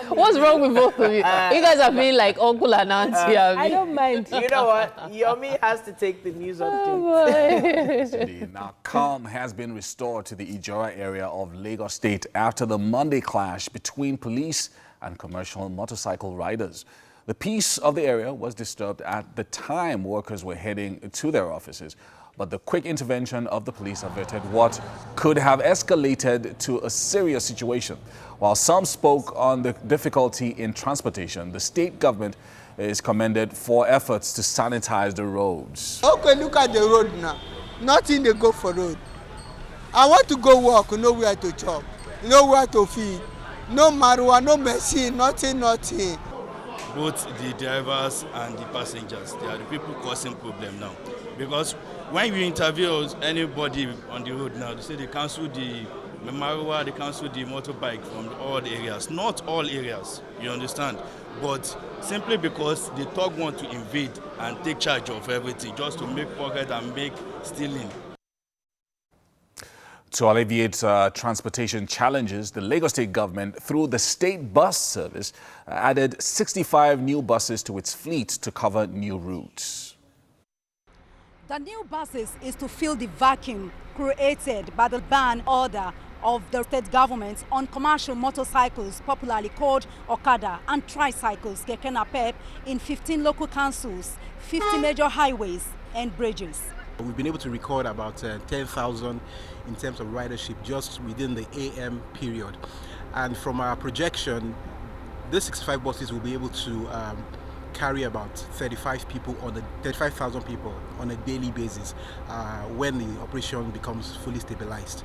What's wrong with both of you? You guys are feeling like uncle and auntie. I don't mind. You know what? Yomi has to take the news update. Indeed. Now, calm has been restored to the Ijora area of Lagos State after the Monday clash between police and commercial motorcycle riders. The peace of the area was disturbed at the time workers were heading to their offices, but the quick intervention of the police averted what could have escalated to a serious situation. While some spoke on the difficulty in transportation, the state government is commended for efforts to sanitize the roads. Okay, look at the road now. Nothing they go for road. I want to go work, nowhere to chop, nowhere to feed. No marijuana, no machine, nothing. Both the drivers and the passengers, they are the people causing problem now. Because when you interview anybody on the road now, they say they cancel the marijuana, they cancel the motorbike from all the areas. Not all areas, you understand? But simply because the thug want to invade and take charge of everything, just to make pocket and make stealing. To alleviate transportation challenges, the Lagos State government, through the state bus service, added 65 new buses to its fleet to cover new routes. The new buses is to fill the vacuum created by the ban order of the state government on commercial motorcycles, popularly called Okada, and tricycles, keke napep, in 15 local councils, 50 major highways and bridges. We've been able to record about 10,000 in terms of ridership just within the AM period. And from our projection, these 65 buses will be able to carry about 35,000 people on a daily basis when the operation becomes fully stabilized.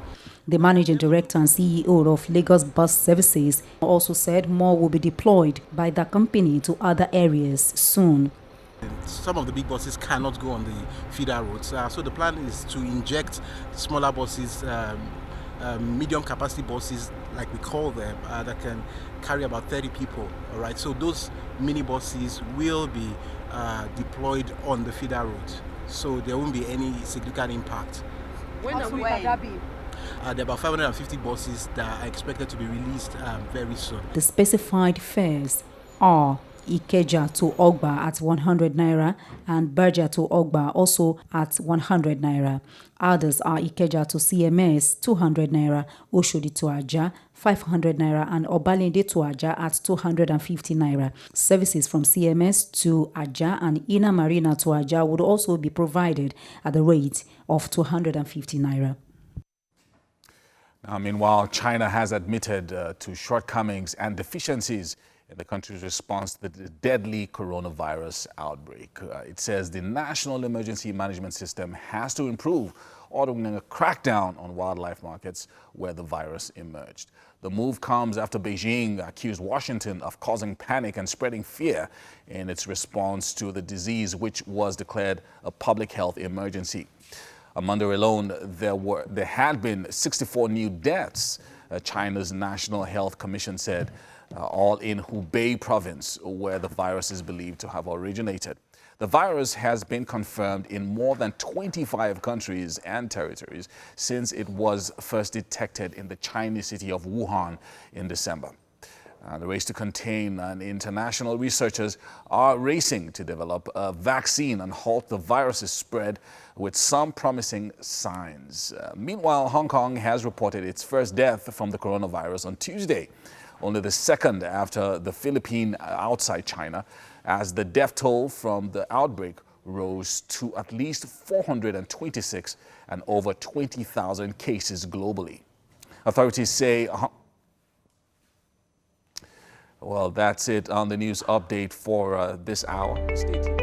The managing director and CEO of Lagos Bus Services also said more will be deployed by the company to other areas soon. Some of the big buses cannot go on the feeder roads. So the plan is to inject smaller buses, medium capacity buses, like we call them, that can carry about 30 people. All right. So those mini buses will be deployed on the feeder roads. So there won't be any significant impact. When and where? There are about 550 buses that are expected to be released very soon. The specified fares are Ikeja to Ogba at 100 naira and Berja to Ogba also at 100 naira. Others are Ikeja to CMS 200 naira, Oshodi to Aja 500 naira and Obalende to Aja at 250 naira. Services from CMS to Aja and Inner Marina to Aja would also be provided at the rate of 250 naira. Now, meanwhile, China has admitted to shortcomings and deficiencies in the country's response to the deadly coronavirus outbreak. It says the National Emergency Management System has to improve, ordering a crackdown on wildlife markets where the virus emerged. The move comes after Beijing accused Washington of causing panic and spreading fear in its response to the disease, which was declared a public health emergency. On Monday alone, there had been 64 new deaths, China's National Health Commission said, all in Hubei province, where the virus is believed to have originated. The virus has been confirmed in more than 25 countries and territories since it was first detected in the Chinese city of Wuhan in December. The race to contain and international researchers are racing to develop a vaccine and halt the virus's spread with some promising signs. Meanwhile, Hong Kong has reported its first death from the coronavirus on Tuesday, only the second after the Philippines outside China, as the death toll from the outbreak rose to at least 426 and over 20,000 cases globally. Authorities say... Well, that's it on the news update for this hour. Stay tuned.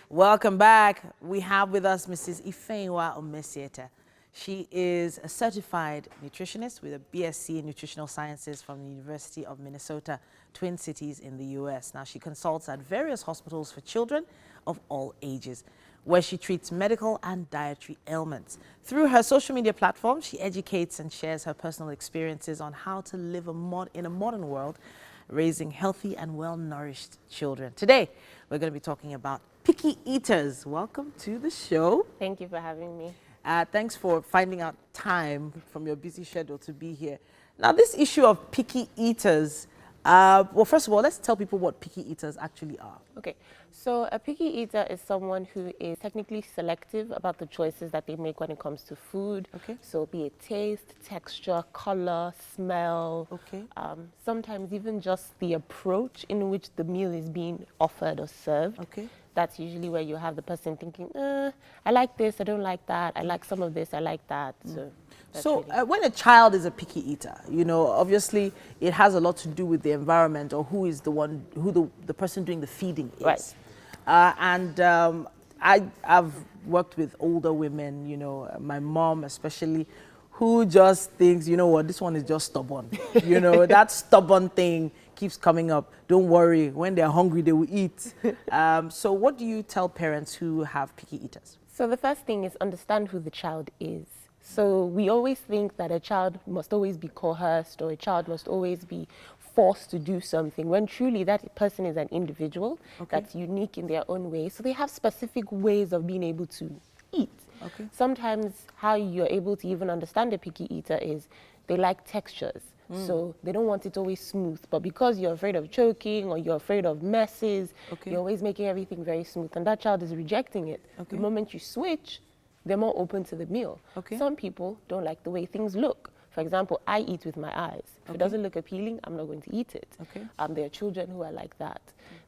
Welcome back. We have with us Mrs. Ifeanyiwa Omesieta. She is a certified nutritionist with a BSc in Nutritional Sciences from the University of Minnesota, Twin Cities in the U.S. Now, she consults at various hospitals for children of all ages, where she treats medical and dietary ailments. Through her social media platform, she educates and shares her personal experiences on how to live in a modern world, raising healthy and well-nourished children. Today, we're going to be talking about picky eaters. Welcome to the show. Thank you for having me. Thanks for finding out time from your busy schedule to be here. Now, this issue of picky eaters, well, first of all, let's tell people what picky eaters actually are. Okay, so a picky eater is someone who is technically selective about the choices that they make when it comes to food. Okay. So be it taste, texture, color, smell. Okay. Sometimes even just the approach in which the meal is being offered or served. Okay. That's usually where you have the person thinking, I like this, I don't like that, I like some of this, I like that. So when a child is a picky eater, you know, obviously it has a lot to do with the environment or who is the one, who the person doing the feeding is. Right. I've worked with older women, you know, my mom especially, who just thinks, you know what, this one is just stubborn. You know, that stubborn thing keeps coming up. Don't worry, when they're hungry, they will eat. So what do you tell parents who have picky eaters? So the first thing is understand who the child is. So we always think that a child must always be coerced or a child must always be forced to do something, when truly that person is an individual that's unique in their own way. So they have specific ways of being able to eat. Okay. Sometimes how you're able to even understand a picky eater is they like textures. So they don't want it always smooth, but because you're afraid of choking or you're afraid of messes, you're always making everything very smooth, and that child is rejecting it. The moment you switch, they're more open to the meal. Some people don't like the way things look. For example, I eat with my eyes. If it doesn't look appealing, I'm not going to eat it. There are children who are like that.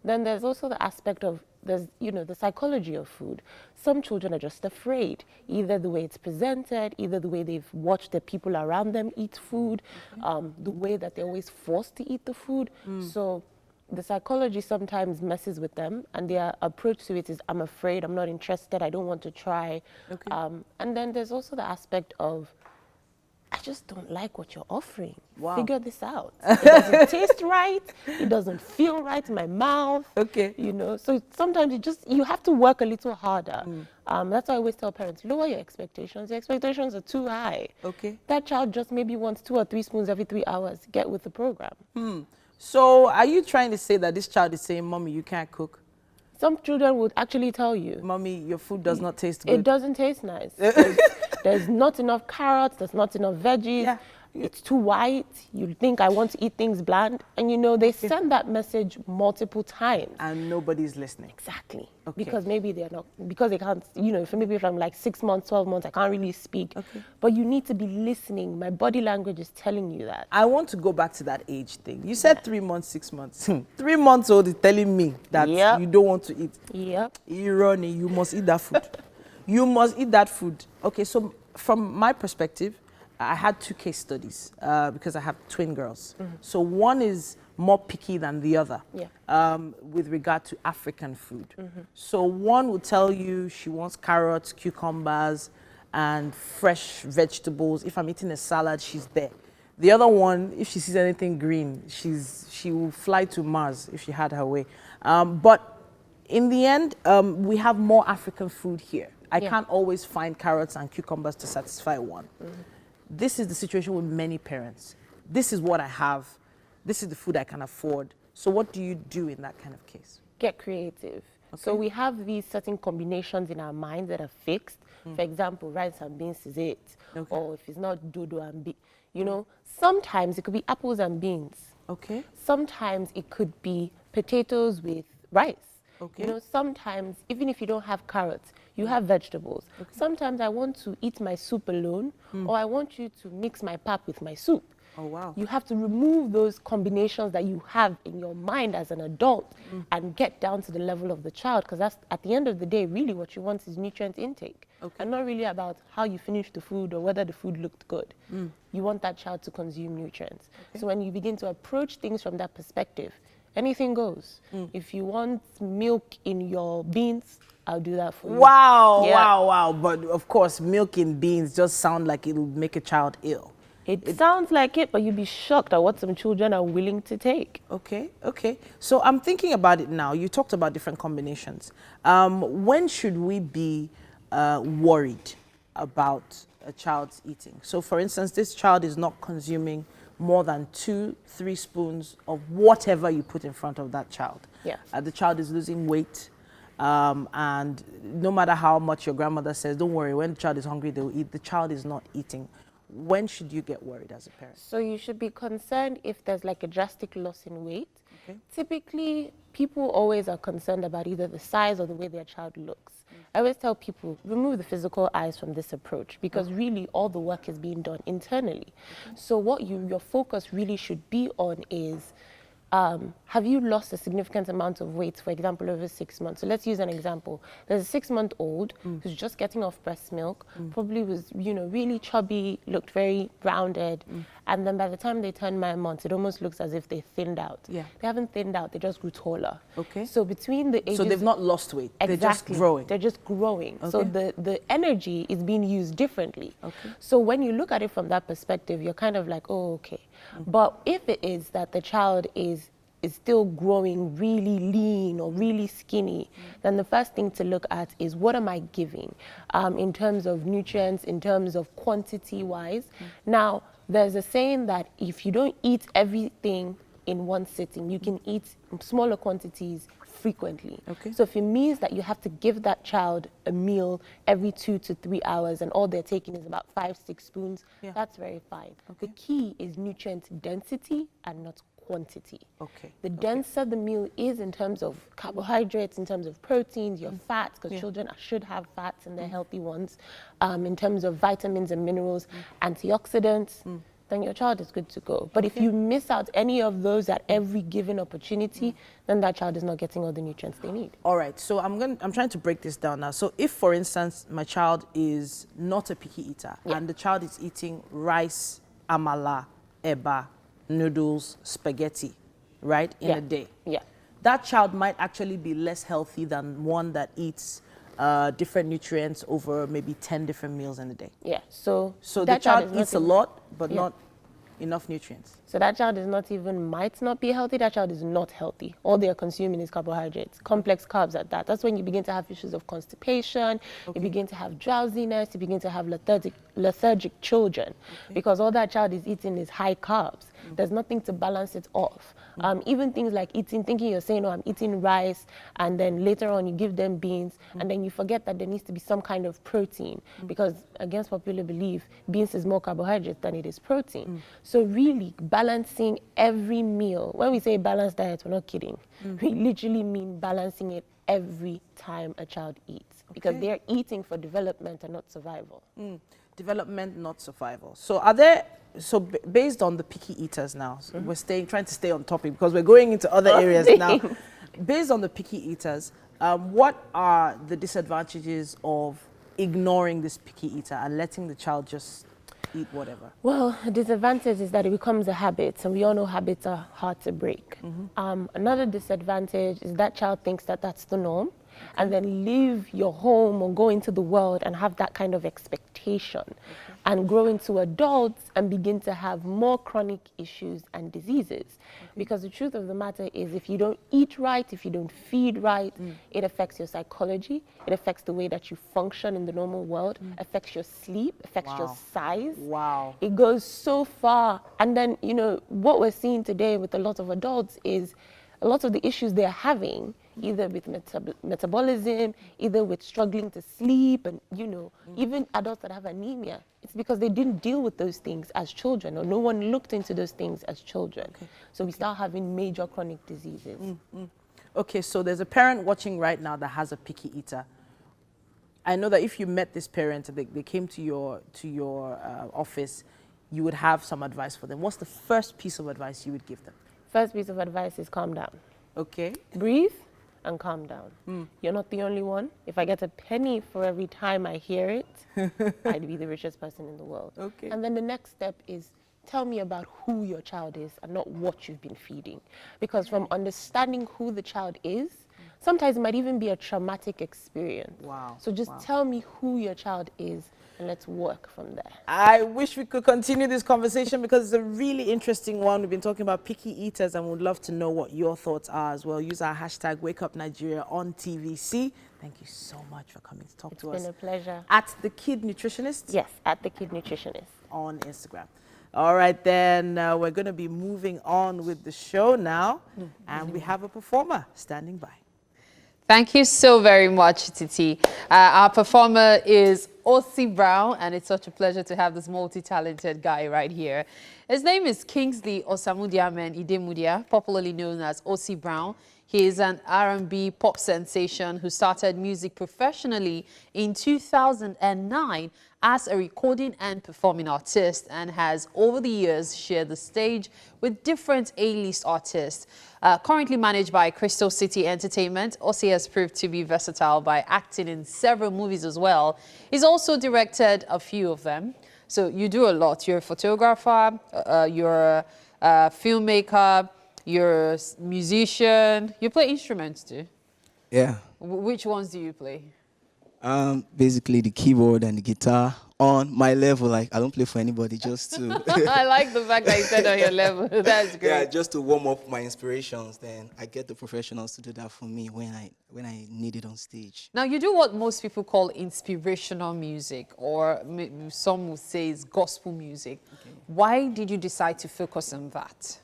Then there's also the aspect of, the psychology of food. Some children are just afraid, either the way it's presented, either the way they've watched the people around them eat food, the way that they're always forced to eat the food. So the psychology sometimes messes with them, and their approach to it is, I'm afraid, I'm not interested, I don't want to try. And then there's also the aspect of, just don't like what you're offering. Wow. Figure this out. It doesn't taste right. It doesn't feel right in my mouth. Okay. You know, so sometimes you have to work a little harder. That's why I always tell parents, lower your expectations. Your expectations are too high. Okay. That child just maybe wants 2 or 3 spoons every 3 hours. Get with the program. So are you trying to say that this child is saying, Mommy, you can't cook? Some children would actually tell you, Mommy, your food does not taste good. it doesn't taste nice. There's not enough carrots, there's not enough veggies. Yeah. It's too white. You think I want to eat things bland. And you know, they send that message multiple times. And nobody's listening. Exactly. Okay. Because maybe they're not, because they can't, you know, for maybe if I'm like 6 months, 12 months, I can't really speak. Okay. But you need to be listening. My body language is telling you that. I want to go back to that age thing. You said 3 months, 6 months. 3 months old is telling me that you don't want to eat. Yep. Irony, you must eat that food. You must eat that food. Okay, so from my perspective, I had 2 case studies because I have twin girls. So one is more picky than the other with regard to African food. So one will tell you she wants carrots, cucumbers, and fresh vegetables. If I'm eating a salad, she's there. The other one, if she sees anything green, she will fly to Mars if she had her way. But in the end, we have more African food here. I can't always find carrots and cucumbers to satisfy one. This is the situation with many parents. This is what I have. This is the food I can afford. So what do you do in that kind of case? Get creative. Okay. So we have these certain combinations in our minds that are fixed. For example, rice and beans is it. Okay. Or if it's not dodo and beans. You know, sometimes it could be apples and beans. Okay. Sometimes it could be potatoes with rice. Okay. You know, sometimes, even if you don't have carrots, you have vegetables. Okay. Sometimes I want to eat my soup alone, or I want you to mix my pap with my soup. Oh, wow. You have to remove those combinations that you have in your mind as an adult and get down to the level of the child, because that's, at the end of the day, really what you want is nutrient intake. Okay. And not really about how you finish the food or whether the food looked good. You want that child to consume nutrients. Okay. So when you begin to approach things from that perspective, anything goes. If you want milk in your beans, I'll do that for you. Wow, wow. But of course, milk in beans just sound like it'll make a child ill. It sounds like it, but you'd be shocked at what some children are willing to take. Okay. So I'm thinking about it now. You talked about different combinations. When should we be worried about a child's eating? So for instance, this child is not consuming more than 2-3 spoons of whatever you put in front of that child. Yeah. The child is losing weight. And no matter how much your grandmother says, don't worry, when the child is hungry, they'll eat. The child is not eating. When should you get worried as a parent? So you should be concerned if there's like a drastic loss in weight. Okay. Typically, people always are concerned about either the size or the way their child looks. I always tell people, remove the physical eyes from this approach, because really all the work is being done internally. So what your focus really should be on is, have you lost a significant amount of weight, for example, over 6 months? So let's use an example. There's a 6-month-old who's just getting off breast milk, probably was, you know, really chubby, looked very rounded. And then by the time they turn 9 months, it almost looks as if they thinned out. Yeah. They haven't thinned out, they just grew taller. Okay. So between the ages... So they've not lost weight, exactly, they're just growing. They're just growing. Okay. So the energy is being used differently. Okay. So when you look at it from that perspective, you're kind of like, oh, okay. But if it is that the child is still growing really lean or really skinny, then the first thing to look at is, what am I giving in terms of nutrients, in terms of quantity-wise? Now, there's a saying that if you don't eat everything in one sitting, you can eat smaller quantities frequently. Okay. So if it means that you have to give that child a meal every 2 to 3 hours and all they're taking is about 5-6 spoons, that's very fine. Okay. The key is nutrient density and not quantity. Okay. The denser the meal is in terms of carbohydrates, in terms of proteins, your fats, because children should have fats and they're healthy ones, in terms of vitamins and minerals, antioxidants, then your child is good to go. But if you miss out any of those at every given opportunity, then that child is not getting all the nutrients they need. All right, so I'm trying to break this down now. So if, for instance, my child is not a picky eater and the child is eating rice, amala, eba, noodles, spaghetti, right, in a day. Yeah. That child might actually be less healthy than one that eats different nutrients over maybe 10 different meals in a day. Yeah, so the child eats a lot, but not enough nutrients. So that child is not even, might not be healthy, that child is not healthy. All they are consuming is carbohydrates, complex carbs at that. That's when you begin to have issues of constipation, you begin to have drowsiness, you begin to have lethargic children, because all that child is eating is high carbs. There's nothing to balance it off. Even things like thinking you're saying, oh, I'm eating rice, and then later on you give them beans, and then you forget that there needs to be some kind of protein, because against popular belief, beans is more carbohydrates than it is protein. So really balancing every meal. When we say balanced diet, we're not kidding. We literally mean balancing it every time a child eats, because they're eating for development and not survival. Development, not survival. So are there, based on the picky eaters now, we're trying to stay on topic because we're going into other areas now. Based on the picky eaters, what are the disadvantages of ignoring this picky eater and letting the child just eat whatever? Well, The disadvantage is that it becomes a habit, and we all know habits are hard to break. Another disadvantage is that child thinks that that's the norm, and then leave your home or go into the world and have that kind of expectation, and grow into adults and begin to have more chronic issues and diseases. Because the truth of the matter is, if you don't eat right, if you don't feed right, it affects your psychology, it affects the way that you function in the normal world, affects your sleep, affects your size. It goes so far. And then, you know, what we're seeing today with a lot of adults is a lot of the issues they're having, either with metabolism, either with struggling to sleep, and, you know, even adults that have anemia, it's because they didn't deal with those things as children, or no one looked into those things as children. So we start having major chronic diseases. Okay, so there's a parent watching right now that has a picky eater. I know that if you met this parent, they came to your office, you would have some advice for them. What's the first piece of advice you would give them? First piece of advice is calm down. Okay. Breathe and calm down. You're not the only one. If I get a penny for every time I hear it, I'd be the richest person in the world. Okay. And then the next step is tell me about who your child is and not what you've been feeding. Because from understanding who the child is, sometimes it might even be a traumatic experience. So just tell me who your child is, and let's work from there. I wish we could continue this conversation because it's a really interesting one. We've been talking about picky eaters, and we'd love to know what your thoughts are as well. Use our hashtag WakeUpNigeria on TVC. Thank you so much for coming to talk to us. It's been a pleasure. At The Kid Nutritionist? Yes, at The Kid Nutritionist. On Instagram. All right, then we're going to be moving on with the show now, and we have a performer standing by. Thank you so very much, Titi. Our performer is Ossie Brown, and it's such a pleasure to have this multi-talented guy right here. His name is Kingsley Osamudiamen Idemudia, popularly known as Ossie Brown. He is an R&B pop sensation who started music professionally in 2009 as a recording and performing artist, and has over the years shared the stage with different A-list artists. Currently managed by Crystal City Entertainment, Ossie has proved to be versatile by acting in several movies as well. He's also directed a few of them. So you do a lot. You're a photographer, you're a filmmaker, you're a musician. You play instruments too? Yeah. Which ones do you play? Basically the keyboard and the guitar on my level. Like, I don't play for anybody, just to I like the fact that you said on your level. That's great. Yeah, just to warm up my inspirations. Then I get the professionals to do that for me when I need it on stage. Now, you do what most people call inspirational music, or some would say is gospel music. Why did you decide to focus on that?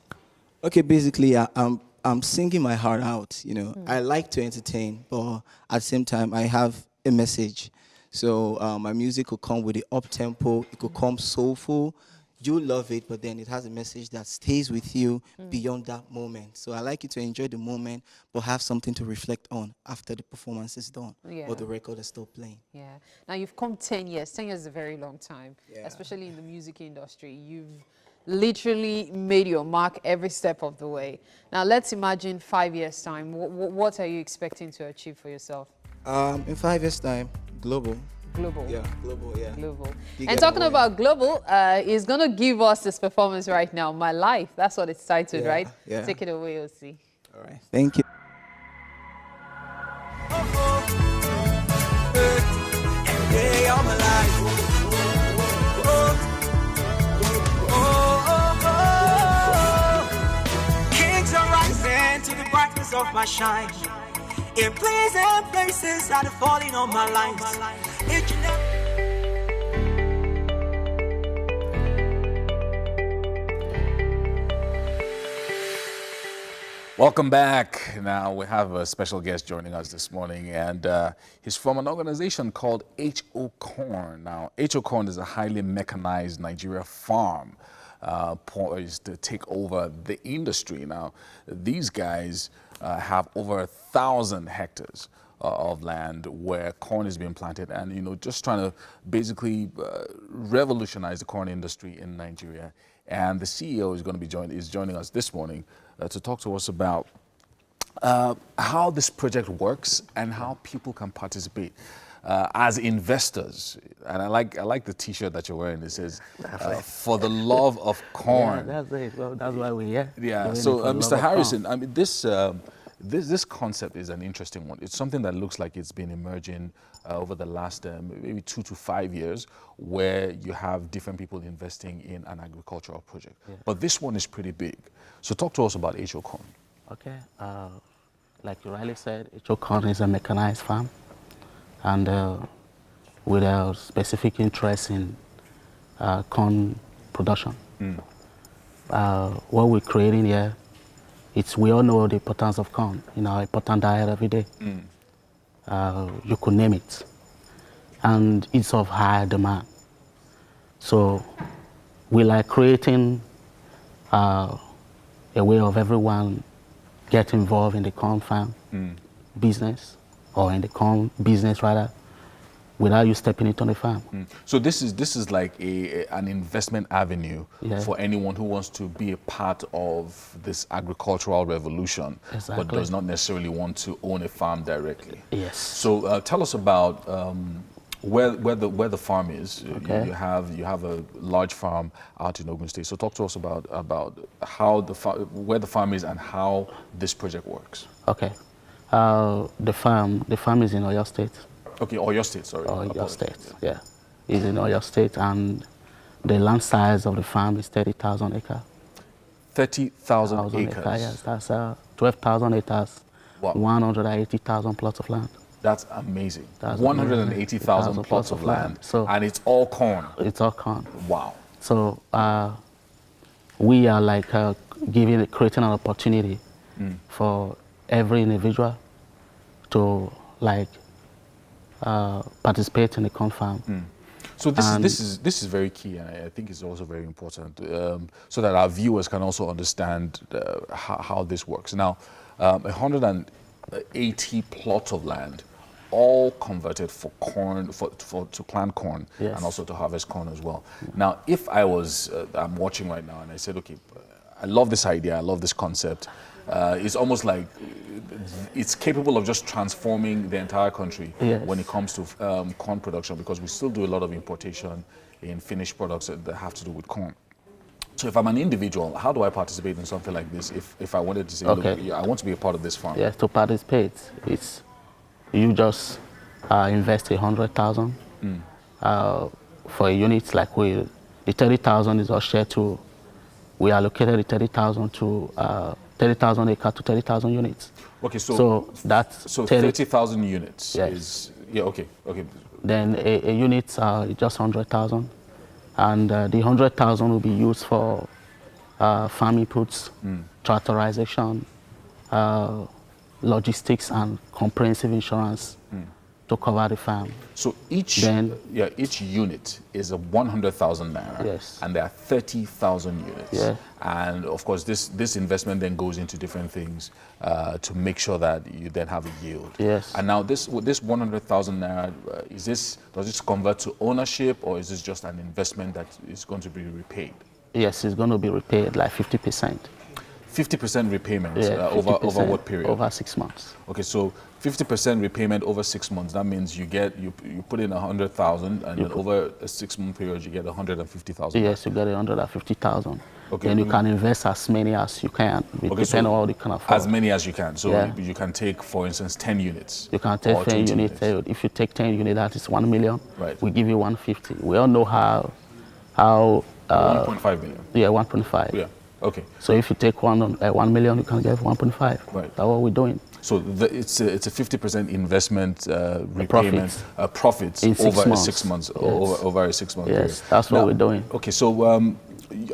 Okay, basically, I'm singing my heart out, you know. I like to entertain, but at the same time, I have a message. So my music could come with the up-tempo, it could come soulful. You love it, but then it has a message that stays with you beyond that moment. So I like you to enjoy the moment, but have something to reflect on after the performance is done, or the record is still playing. Yeah. Now, you've come 10 years. 10 years is a very long time, especially in the music industry. You've literally made your mark every step of the way. Now, let's imagine 5 years' time. What are you expecting to achieve for yourself? In 5 years' time, global. Global. Yeah, global, yeah. Global. And talking about global, he's going to give us this performance right now, My Life. That's what it's titled, right? Yeah. Take it away, Ossie. All right. Thank you. of my shine. In places that are falling on my lines. Welcome back. Now we have a special guest joining us this morning, and he's from an organization called HO Corn. Now, HO Corn is a highly mechanized Nigeria farm poised to take over the industry. Now, these guys have over 1,000 hectares of land where corn is being planted, and just trying to basically revolutionize the corn industry in Nigeria. And the CEO is going to be joining us this morning to talk to us about how this project works and how people can participate as investors. And I like the T-shirt that you're wearing. It says, "For the love of corn." Yeah, that's it. Well, that's why we're here. Yeah. So, Mr. Harrison, I mean, this concept is an interesting one. It's something that looks like it's been emerging over the last maybe 2 to 5 years, where you have different people investing in an agricultural project. Yeah. But this one is pretty big. So talk to us about HO Corn. Okay. Like you rightly said, HO Corn is a mechanized farm, and with a specific interest in corn production. What we're creating here, we all know the importance of corn in our important diet every day. You could name it. And it's of high demand. So we like creating a way of everyone get involved in the corn farm business, or in the corn business rather, without you stepping into the farm. So this is like an investment avenue for anyone who wants to be a part of this agricultural revolution, but does not necessarily want to own a farm directly. Yes. So tell us about where the farm is. Okay. You have a large farm out in Ogun State. So talk to us about how where the farm is and how this project works. Okay. The farm is in Oyo State. Okay, Oyo State, sorry. Oyo State, yeah. It's in Oyo State, and the land size of the farm is 30,000 acres. 30,000 acres? Yes, that's 12,000 acres, wow. 180,000 plots of land. That's amazing. 180,000 plots of land, and it's all corn? It's all corn. Wow. So we are like creating an opportunity for every individual to participate in the corn farm. So this is very key, and I think it's also very important, so that our viewers can also understand how this works. Now, 180 plots of land, all converted for corn, to plant corn, and also to harvest corn as well. Now, if I'm watching right now and I said, okay, I love this idea, I love this concept. It's almost like it's capable of just transforming the entire country when it comes to corn production, because we still do a lot of importation in finished products that have to do with corn. So if I'm an individual, how do I participate in something like this if I wanted to say, look, I want to be a part of this farm? Yes, to participate, you just invest 100,000 for a unit. Like the 30,000 is all shared to, we allocated the 30,000 to 30,000 acres to 30,000 units. Okay, so that's 30,000 units. Yes. Okay. Then a unit is just 100,000, and the 100,000 will be used for farm inputs, tractorization, logistics, and comprehensive insurance to cover the farm. So each unit is a 100,000 naira, and there are 30,000 units. Yeah. And of course, this investment then goes into different things to make sure that you then have a yield. Yes. And now this 100,000 naira, does this convert to ownership, or is this just an investment that is going to be repaid? Yes, it's going to be repaid like 50%. 50% repayment over what period? Over 6 months. Okay, so 50% repayment over 6 months. That means you put in 100,000, and then over a 6-month period you get 150,000. Yes, you get 150,000. Okay. Then you can invest as many as you can, depending on what you can afford. As many as you can. So you can take, for instance, 10 units. You can take 10 units. If you take 10 units, that is 1 million. Right. We give you 150. We all know how 1.5 million. Yeah, 1.5. Yeah. Okay. So if you take 1 million, you can get 1.5. Right. That's what we're doing. So it's a 50% investment repayment profits in over 6 months. 6 months, Yes. over a 6 month period. Yes, that's what we're doing. Okay, so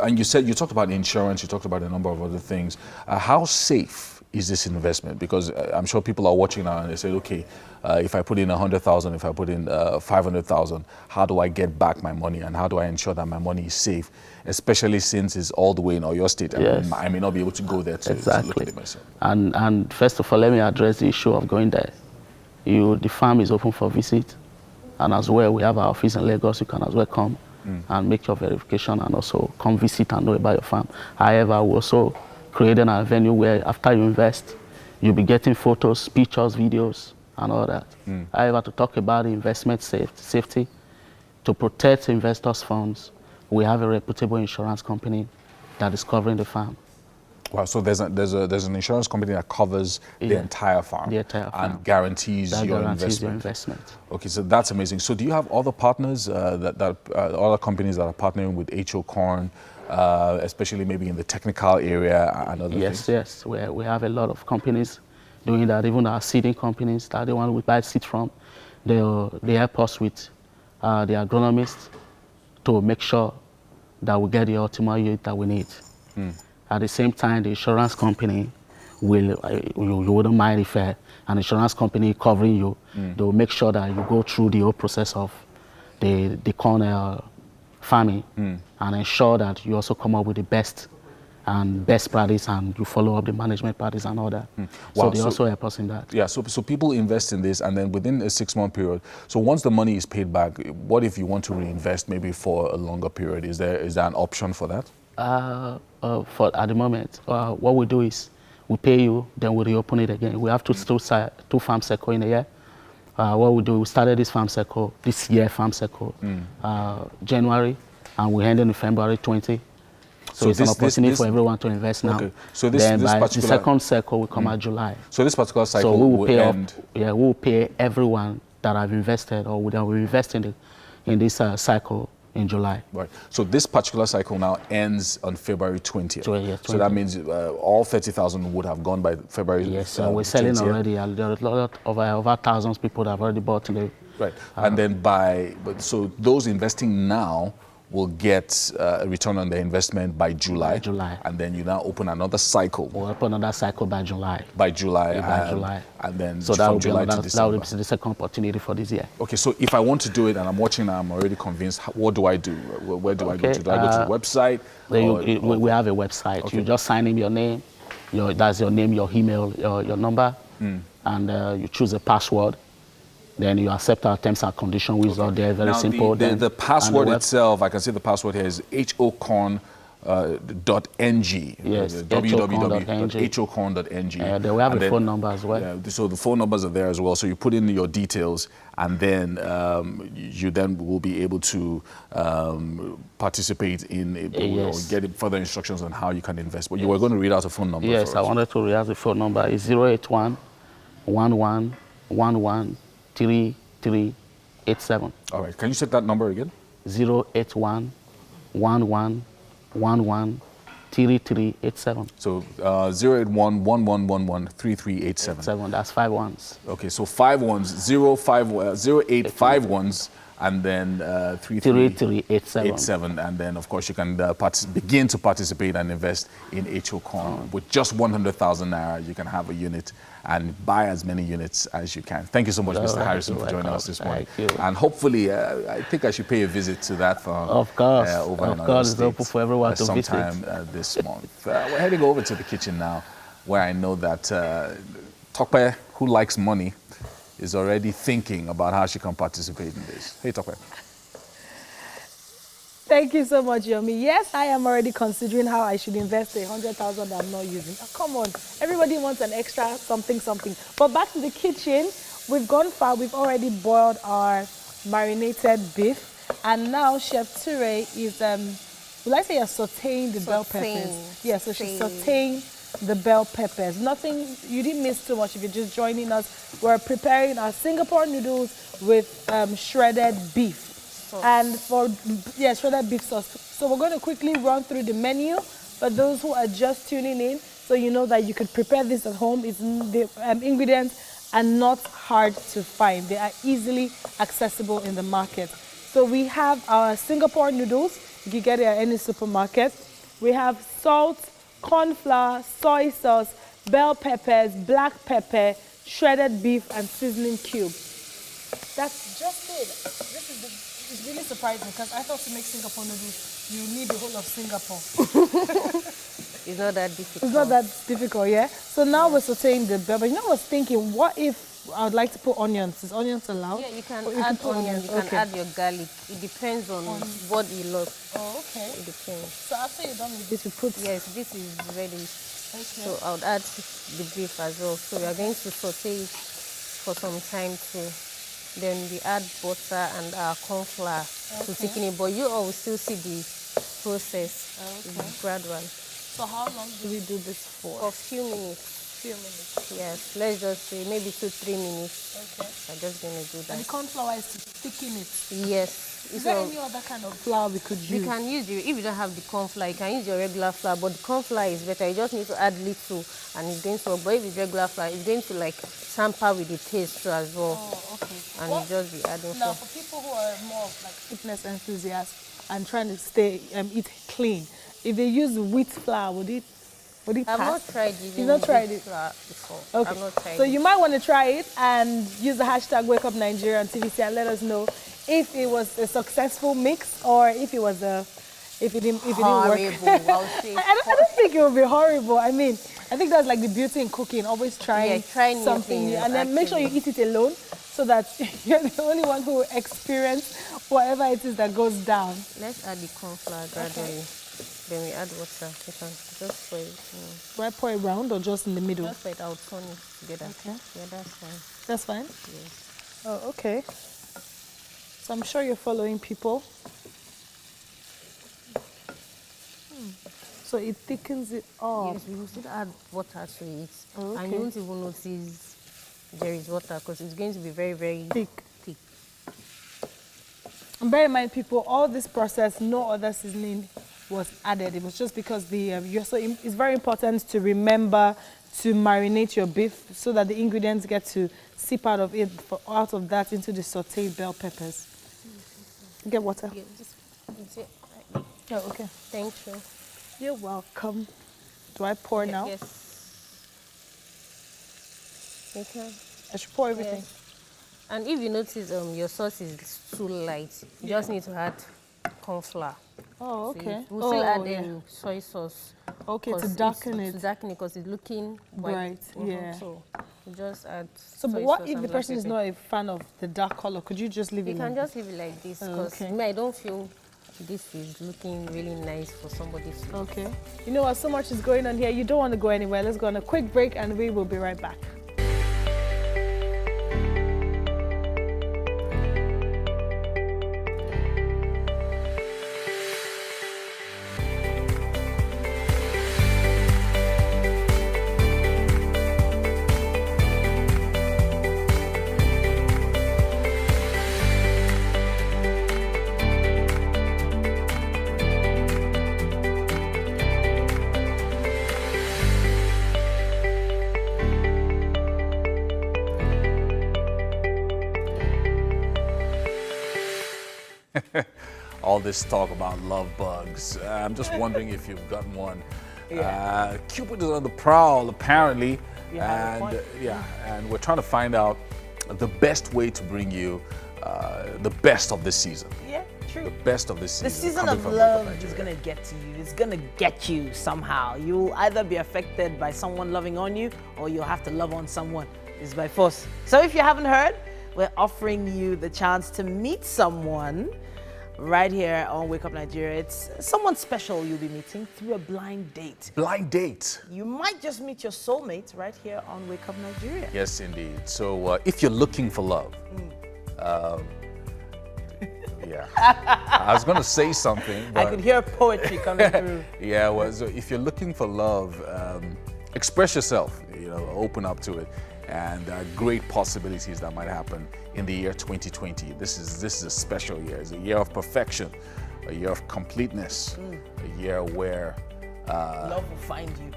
and you talked about insurance, you talked about a number of other things. How safe is this investment? Because I'm sure people are watching now and they say, okay, if I put in 100,000, if I put in 500,000, how do I get back my money and how do I ensure that my money is safe? Especially since it's all the way in Oyo State. Yes. I may not be able to go there to look at it myself. And first of all, let me address the issue of going there. The farm is open for visit. And as well, we have our office in Lagos. You can as well come and make your verification and also come visit and know about your farm. However, we also created a venue where after you invest, you'll be getting photos, pictures, videos, and all that. However, to talk about the investment safety, to protect investors' funds, we have a reputable insurance company that is covering the farm. Wow, so there's an insurance company that covers the entire farm, and guarantees your investment. Okay, so that's amazing. So do you have other partners, other companies that are partnering with HO Corn, especially maybe in the technical area and other things? Yes. We have a lot of companies doing that. Even our seeding companies, that the one we buy seed from, they help us with the agronomists to make sure that we get the optimal yield that we need. At the same time, the insurance company you wouldn't mind if an insurance company covering you, they will make sure that you go through the whole process of the corn farming and ensure that you also come up with the best practice and you follow up the management practice and all that. So they also help us in that. Yeah, so people invest in this and then within a 6-month period, so once the money is paid back, what if you want to reinvest maybe for a longer period? Is there an option for that? At the moment, what we do is we pay you, then we reopen it again. We have two farm cycle in a year. What we do, we started this farm cycle, January, and we ended in February 20. So it's an opportunity for everyone to invest now. Okay. So then by the second cycle will come out July. So this particular cycle will end? We will pay everyone that have invested or that will invest in this cycle in July. Right. So this particular cycle now ends on February 20th. 20th. So that means all 30,000 would have gone by February 20th. Yes, so we're selling already. There are a lot over thousands people that have already bought today. Right. And then so those investing now will get a return on their investment by July. And then you now open another cycle. We'll open another cycle by July. By July. And then so from July to December. That will be the second opportunity for this year. Okay, so if I want to do it and I'm watching now, I'm already convinced, what do I do? Where do I go to? Do I go to the website? We have a website. Okay. You just sign in your name, that's your name, your email, your number, and you choose a password. Then you accept our terms and conditions, which are there, very simple. The password itself, I can see the password here is hocorn.ng. Yes, www.hocorn.ng. Then we have a phone number as well. Yeah, so the phone numbers are there as well. So you put in your details, and then you then will be able to participate in or get further instructions on how you can invest. But you were going to read out a phone number. Yes, I wanted to read out the phone number. It's 081 11 11 3387. All right. Can you set that number again? 081 11 11 3387. So 081 1111 3387. That's 5 ones. Okay, so 5 ones, 08 5 ones, and then 3387. And then, of course, you can begin to participate and invest in HO Corn. With just 100,000 naira, you can have a unit and buy as many units as you can. Thank you so much, Mr. Harrison, for joining us this morning. Thank you. And hopefully, I think I should pay a visit to that farm. Of course. Over of course, it's open for everyone to visit. Sometime this month. We're heading over to the kitchen now, where I know that Tope, who likes money, is already thinking about how she can participate in this. Hey, Tope. Thank you so much, Yomi. Yes, I am already considering how I should invest the 100,000 I'm not using. Oh, come on, everybody wants an extra something. But back to the kitchen, we've gone far. We've already boiled our marinated beef, and now Chef Ture is, will I say, you're sauteing the bell peppers? Yeah, so she's sauteing the bell peppers. Nothing, you didn't miss too much if you're just joining us. We're preparing our Singapore noodles with shredded beef. And shredded beef sauce. So we're going to quickly run through the menu For those who are just tuning in, so you know that you could prepare this at home. The ingredients are not hard to find. They are easily accessible in the market. So we have our Singapore noodles. You can get it at any supermarket. We have salt, corn flour, soy sauce, bell peppers, black pepper, shredded beef, and seasoning cube. That's just it. It's really surprising because I thought to make Singapore noodles, you need the whole of Singapore. It's not that difficult. It's not that difficult, yeah? So now we're sauteing the bell. But you know, I was thinking, what if I would like to put onions? Is onions allowed? Yeah, you can add onions. You can add your garlic. It depends on what you love. Oh, okay. It depends. So after you're done with this, you put... Yes, this is ready. Okay. So I would add the beef as well. So we are going to saute it for some time too. Then we add butter and our corn flour to thicken it. But you all will still see the process. It's gradual. So how long do we do this for? For a few minutes. Few minutes. Yes, let's just say maybe 2-3 minutes. Okay. I'm just going to do that. And the corn flour is to thicken it? Yes. Is there any other kind of flour we could use? You can use, if you don't have the corn flour, you can use your regular flour, but the corn flour is better. You just need to add little and it's going to work. But if it's regular flour, it's going to like tamper with the taste too as well. Oh, okay. And you just be adding now, flour. for people who are more of like fitness enthusiasts and trying to eat clean, if they use wheat flour, would it I've pass? not tried using You've not tried wheat it flour before. Okay. I've not tried So it. you might want to try it and use the hashtag #WakeUpNigeria on TVC and let us know if it was a successful mix or if it was if it didn't work. I'll say. I don't think it would be horrible. I mean, I think that's like the beauty in cooking, always trying try new something new. things, And then make sure you eat it alone so that you're the only one who will experience whatever it is that goes down. Let's add the corn flour gradually. Then we add water. You can just pour it. Do I pour it round or just in the middle? Just like I'll turn it together. Okay. Yeah, that's fine. That's fine? Yes. Oh, okay. So I'm sure you're following people. So it thickens it up. Yes, we will still add water to it. Oh, And you won't even notice there is water because it's going to be very, very thick. thick. And bear in mind, people, all this process, no other seasoning was added. It was just because it's very important to remember to marinate your beef so that the ingredients get to seep out of that into the sauteed bell peppers. Get water. Yeah, just it. Oh, okay. Thank you. You're welcome. Do I pour now? Yes. You can. I should pour everything. Yes. And if you notice your sauce is too light, you just need to add corn flour. Oh, okay. We'll still add in soy sauce. Okay, to darken it. To darken it because it's looking white. Bright, yeah. So you just add So, but soy what sauce if and the black person is pepper. not a fan of the dark color? Could you just leave it You like can this? just leave it like this Oh, because okay. I don't feel this is looking really nice for somebody to Okay. You know what? So much is going on here. You don't want to go anywhere. Let's go on a quick break and we will be right back. All this talk about love bugs. I'm just wondering if you've gotten one. Yeah. Cupid is on the prowl, apparently. Yeah, And and we're trying to find out the best way to bring you the best of this season. Yeah, true. The best of this season. The season coming of from love Nigeria. is going to get to you. It's going to get you somehow. You'll either be affected by someone loving on you or you'll have to love on someone. It's by force. So if you haven't heard, we're offering you the chance to meet someone right here on Wake Up Nigeria. It's someone special you'll be meeting through a blind date. Blind date. You might just meet your soulmate right here on Wake Up Nigeria. Yes, indeed. So if you're looking for love, yeah, I was going to say something, but I could hear poetry coming through. Yeah, well, so if you're looking for love, express yourself, open up to it, and great possibilities that might happen in the year 2020. This is a special year. It's a year of perfection, a year of completeness, a year where Love will find you.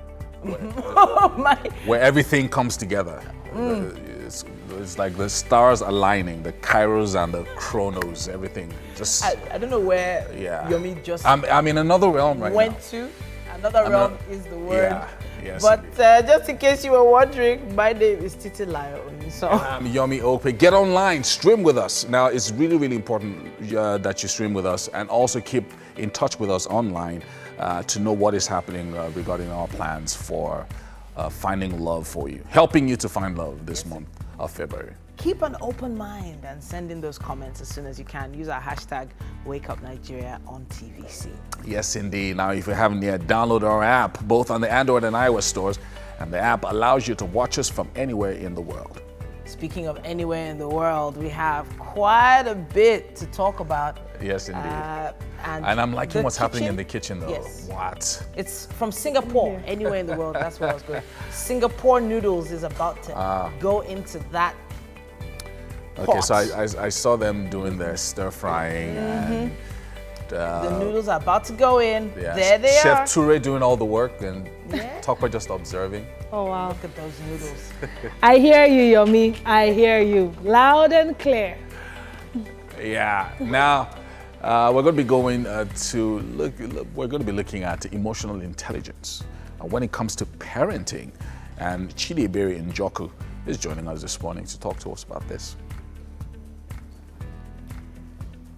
Where everything comes together. It's like the stars aligning, the kairos and the chronos, everything. Just I don't know where Yomi just I'm in another realm right went now. to. Another realm is the word. Yeah, yes, but just in case you were wondering, my name is Titi Layo. So I'm Yomi Okpe. Get online, stream with us. Now, it's really, really important that you stream with us and also keep in touch with us online to know what is happening regarding our plans for finding love for you, helping you to find love this month of February. Keep an open mind and send in those comments as soon as you can. Use our hashtag WakeUpNigeria on TVC. Yes, indeed. Now, if you haven't yet, download our app, both on the Android and iOS stores, and the app allows you to watch us from anywhere in the world. Speaking of anywhere in the world, we have quite a bit to talk about. Yes, indeed. And I'm liking what's happening in the kitchen, though. Yes. What? It's from Singapore, anywhere in the world. That's where I was going. Singapore noodles is about to go into that. Okay, so I saw them doing their stir frying. And, the noodles are about to go in. Yeah. There they Chef are. Toure doing all the work and Tokwe just observing. Oh, wow. Look at those noodles. I hear you, Yomi. I hear you. Loud and clear. Yeah. Now, we're going to be going we're going to be looking at emotional intelligence when it comes to parenting. And Chidi Ebere Njoku is joining us this morning to talk to us about this.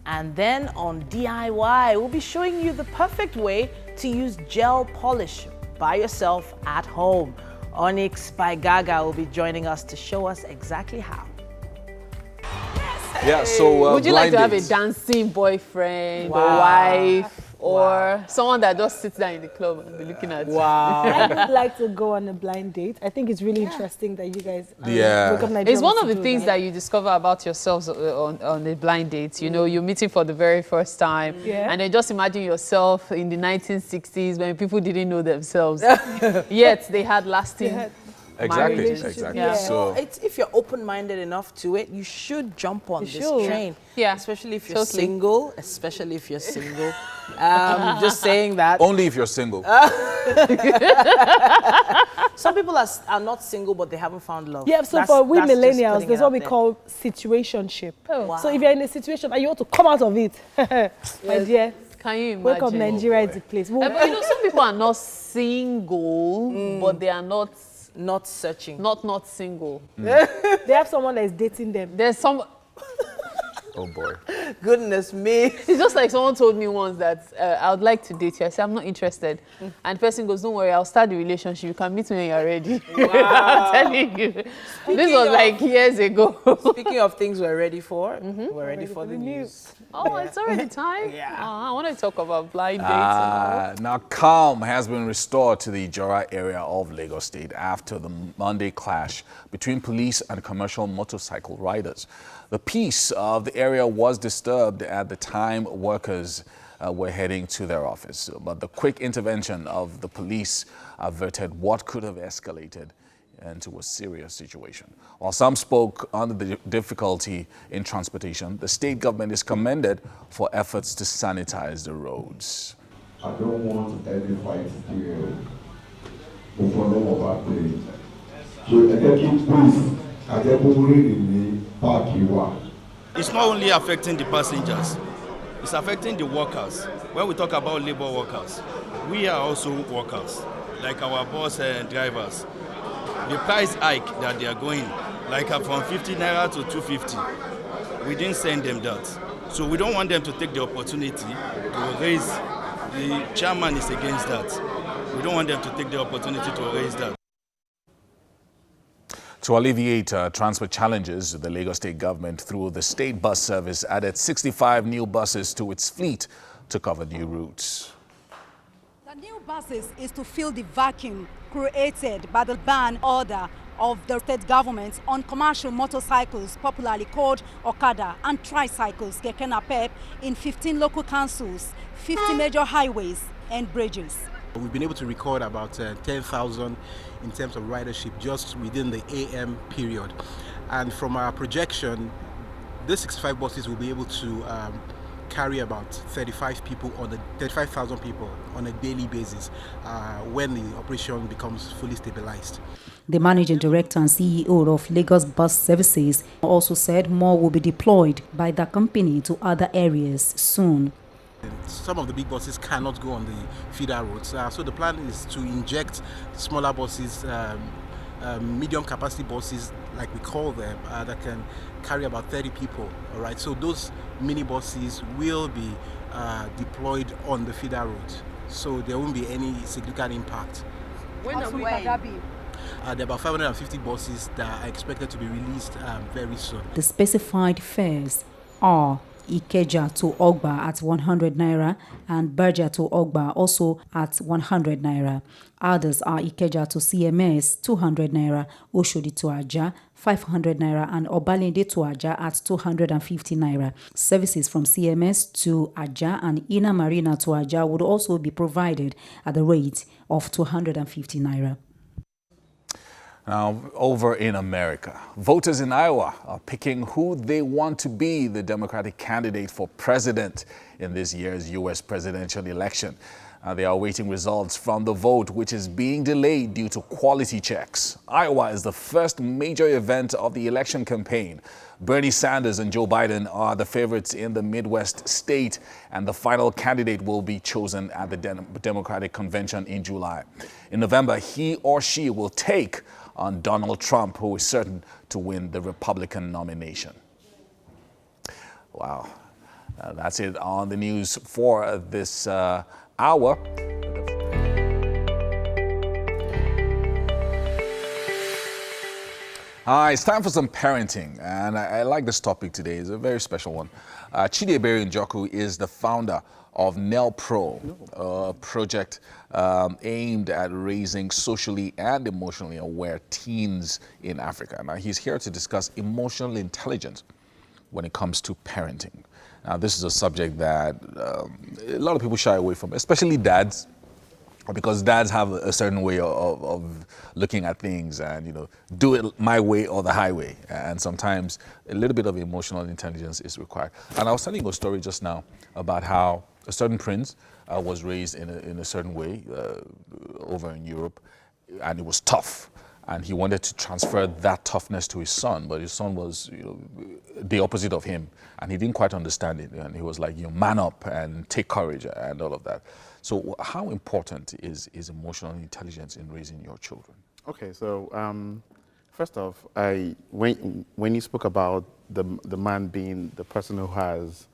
And then on DIY, we'll be showing you the perfect way to use gel polish by yourself at home. Onyx by Gaga will be joining us to show us exactly how. Yeah, so would you like to have a dancing boyfriend or wife or someone that just sits down in the club and be looking at you? I would like to go on a blind date. I think it's really interesting that you guys Wake Up Nigeria It's one of the do things that you discover about yourselves on a blind date. You know, you're meeting for the very first time. Yeah. And then just imagine yourself in the 1960s when people didn't know themselves. Yet they had lasting Exactly. Yeah. So If you're open-minded enough to it, you should jump on this train. Yeah. Especially if you're single. Especially if you're single. Just saying that. only if you're single. Some people are not single, but they haven't found love. Yeah, so for we millennials, there's what we call situationship. So if you're in a situation and you want to come out of it, my dear, can you imagine? Wake Up Nigeria is the place. But you know, some people are not single, but they are not searching. Not single. They have someone that is dating them. There's some. Oh boy. Goodness me. It's just like someone told me once that I would like to date you. I said, I'm not interested. And the person goes, don't worry, I'll start the relationship. You can meet me when you're ready. Wow. I'm telling you. This was like years ago. Speaking of things we're ready for, we're ready for the news. Oh, it's already time? I want to talk about blind dates and all. Now, calm has been restored to the Ijora area of Lagos State after the Monday clash between police and commercial motorcycle riders. The peace of the area was disturbed at the time workers were heading to their office. But the quick intervention of the police averted what could have escalated into a serious situation. While some spoke under the difficulty in transportation, the state government is commended for efforts to sanitize the roads. I don't want any fight here before no more bad things. So I keep please. It's not only affecting the passengers, it's affecting the workers. When we talk about labor workers, we are also workers, like our boss and drivers. The price hike that they are going, like from 50 naira to 250, we didn't send them that. So we don't want them to take the opportunity to raise, the chairman is against that. We don't want them to take the opportunity to raise that. To alleviate transport challenges, the Lagos State government, through the state bus service, added 65 new buses to its fleet to cover new routes. The new buses is to fill the vacuum created by the ban order of the state government on commercial motorcycles, popularly called Okada, and tricycles, Keke Napep, in 15 local councils, 50 major highways and bridges. We've been able to record about 10,000 in terms of ridership just within the AM period. And from our projection, these 65 buses will be able to carry about 35,000 people on a daily basis when the operation becomes fully stabilized. The managing director and CEO of Lagos Bus Services also said more will be deployed by the company to other areas soon. Some of the big buses cannot go on the feeder roads, so the plan is to inject smaller buses, medium capacity buses, like we call them, that can carry about 30 people. All right, so those mini buses will be deployed on the feeder roads, so there won't be any significant impact. When are we going to be? There are about 550 buses that are expected to be released very soon. The specified fares are Ikeja to Ogba at 100 naira and Berja to Ogba also at 100 naira. Others are Ikeja to CMS 200 naira, Oshodi to Aja 500 naira and Obalende to Aja at 250 naira. Services from CMS to Aja and Inner Marina to Aja would also be provided at the rate of 250 naira. Now, over in America, voters in Iowa are picking who they want to be the Democratic candidate for president in this year's U.S. presidential election. They are awaiting results from the vote, which is being delayed due to quality checks. Iowa is the first major event of the election campaign. Bernie Sanders and Joe Biden are the favorites in the Midwest state, and the final candidate will be chosen at the Democratic Convention in July. In November, he or she will take on Donald Trump, who is certain to win the Republican nomination. Wow. That's it on the news for this hour. Hi, it's time for some parenting, and I like this topic today. It's a very special one. Chidiebere Njoku is the founder of NELPRO, a project aimed at raising socially and emotionally aware teens in Africa. Now, he's here to discuss emotional intelligence when it comes to parenting. Now, this is a subject that a lot of people shy away from, especially dads, because dads have a certain way of looking at things and, you know, do it my way or the highway. And sometimes a little bit of emotional intelligence is required. And I was telling you a story just now about how a certain prince was raised in a certain way over in Europe, and it was tough. And he wanted to transfer that toughness to his son, but his son was, you know, the opposite of him, and he didn't quite understand it. And he was like, you know, man up and take courage and all of that. So, how important is emotional intelligence in raising your children? Okay, so first off, when you spoke about the man being the person who has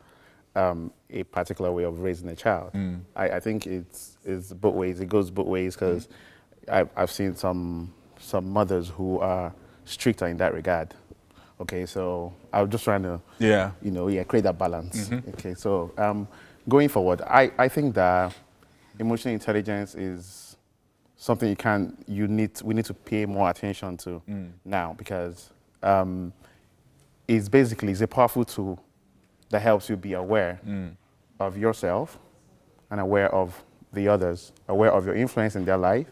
a particular way of raising a child, I think it's both ways. It goes both ways because I've seen some mothers who are stricter in that regard. Okay, so I was just trying to, create that balance. Okay, so going forward, I think that emotional intelligence is something we need to pay more attention to now, because it's a powerful tool that helps you be aware of yourself and aware of the others, aware of your influence in their life,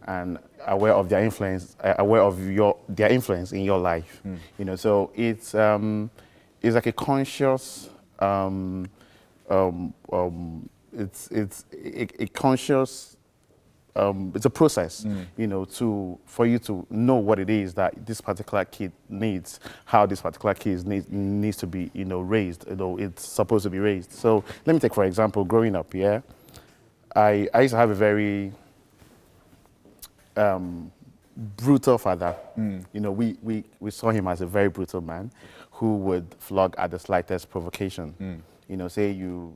and aware of their influence, their influence in your life. You know, so it's like a conscious, it's a process, you know, for you to know what it is that this particular kid needs, how this particular kid needs to be, you know, raised, you know, it's supposed to be raised. So let me take, for example, growing up, I used to have a very brutal father. You know, we saw him as a very brutal man who would flog at the slightest provocation. You know, say you're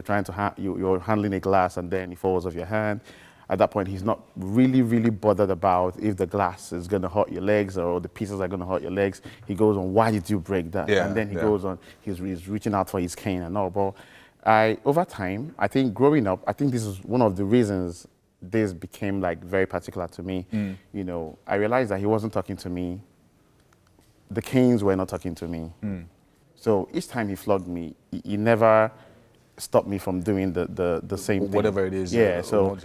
trying to you're handling a glass and then it falls off your hand. At that point, he's not really bothered about if the glass is going to hurt your legs or the pieces are going to hurt your legs. He goes on, why did you break that? And then he goes on, he's reaching out for his cane and all. But over time, I think growing up, I think this is one of the reasons this became like very particular to me. You know, I realized that he wasn't talking to me. The canes were not talking to me. So each time he flogged me, he never stopped me from doing the same thing. Whatever it is. So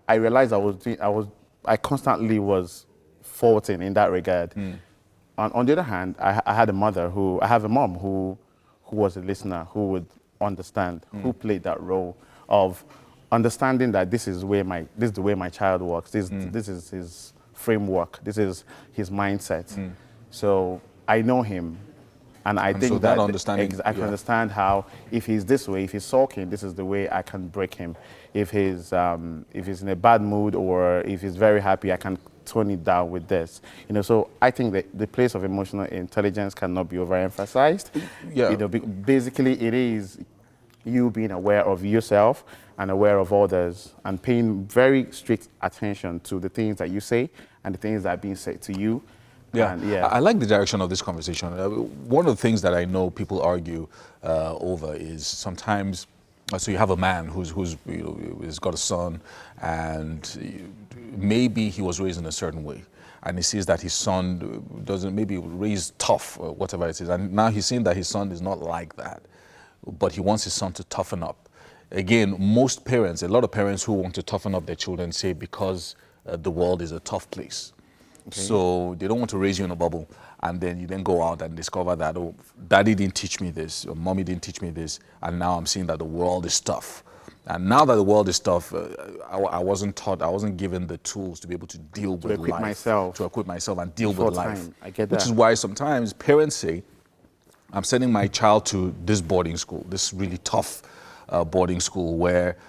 I realized I constantly was faulting in that regard. On the other hand, I have a mom who was a listener, who would understand, who played that role of understanding that this is the way my child works. This is his framework. This is his mindset. So I know him, and I think so that understanding, I can understand how if he's this way, if he's sulking, this is the way I can break him. If he's in a bad mood or if he's very happy, I can tone it down with this. So I think that the place of emotional intelligence cannot be overemphasized. Yeah. Basically it is you being aware of yourself and aware of others and paying very strict attention to the things that you say and the things that are being said to you. Yeah, And I like the direction of this conversation. One of the things that I know people argue over is sometimes, so you have a man who's got a son, and maybe he was raised in a certain way, and he sees that his son doesn't, maybe raised tough or whatever it is, and now he's seeing that his son is not like that, but he wants his son to toughen up. Again, most parents, a lot of parents who want to toughen up their children say because the world is a tough place. Okay. So they don't want to raise you in a bubble, and then you then go out and discover that, oh, daddy didn't teach me this, or mommy didn't teach me this, and now I'm seeing that the world is tough. And now that the world is tough, I wasn't taught, I wasn't given the tools to be able to deal with life. To equip myself and deal with life. I get that. Which is why sometimes parents say, I'm sending my child to this boarding school, this really tough boarding school,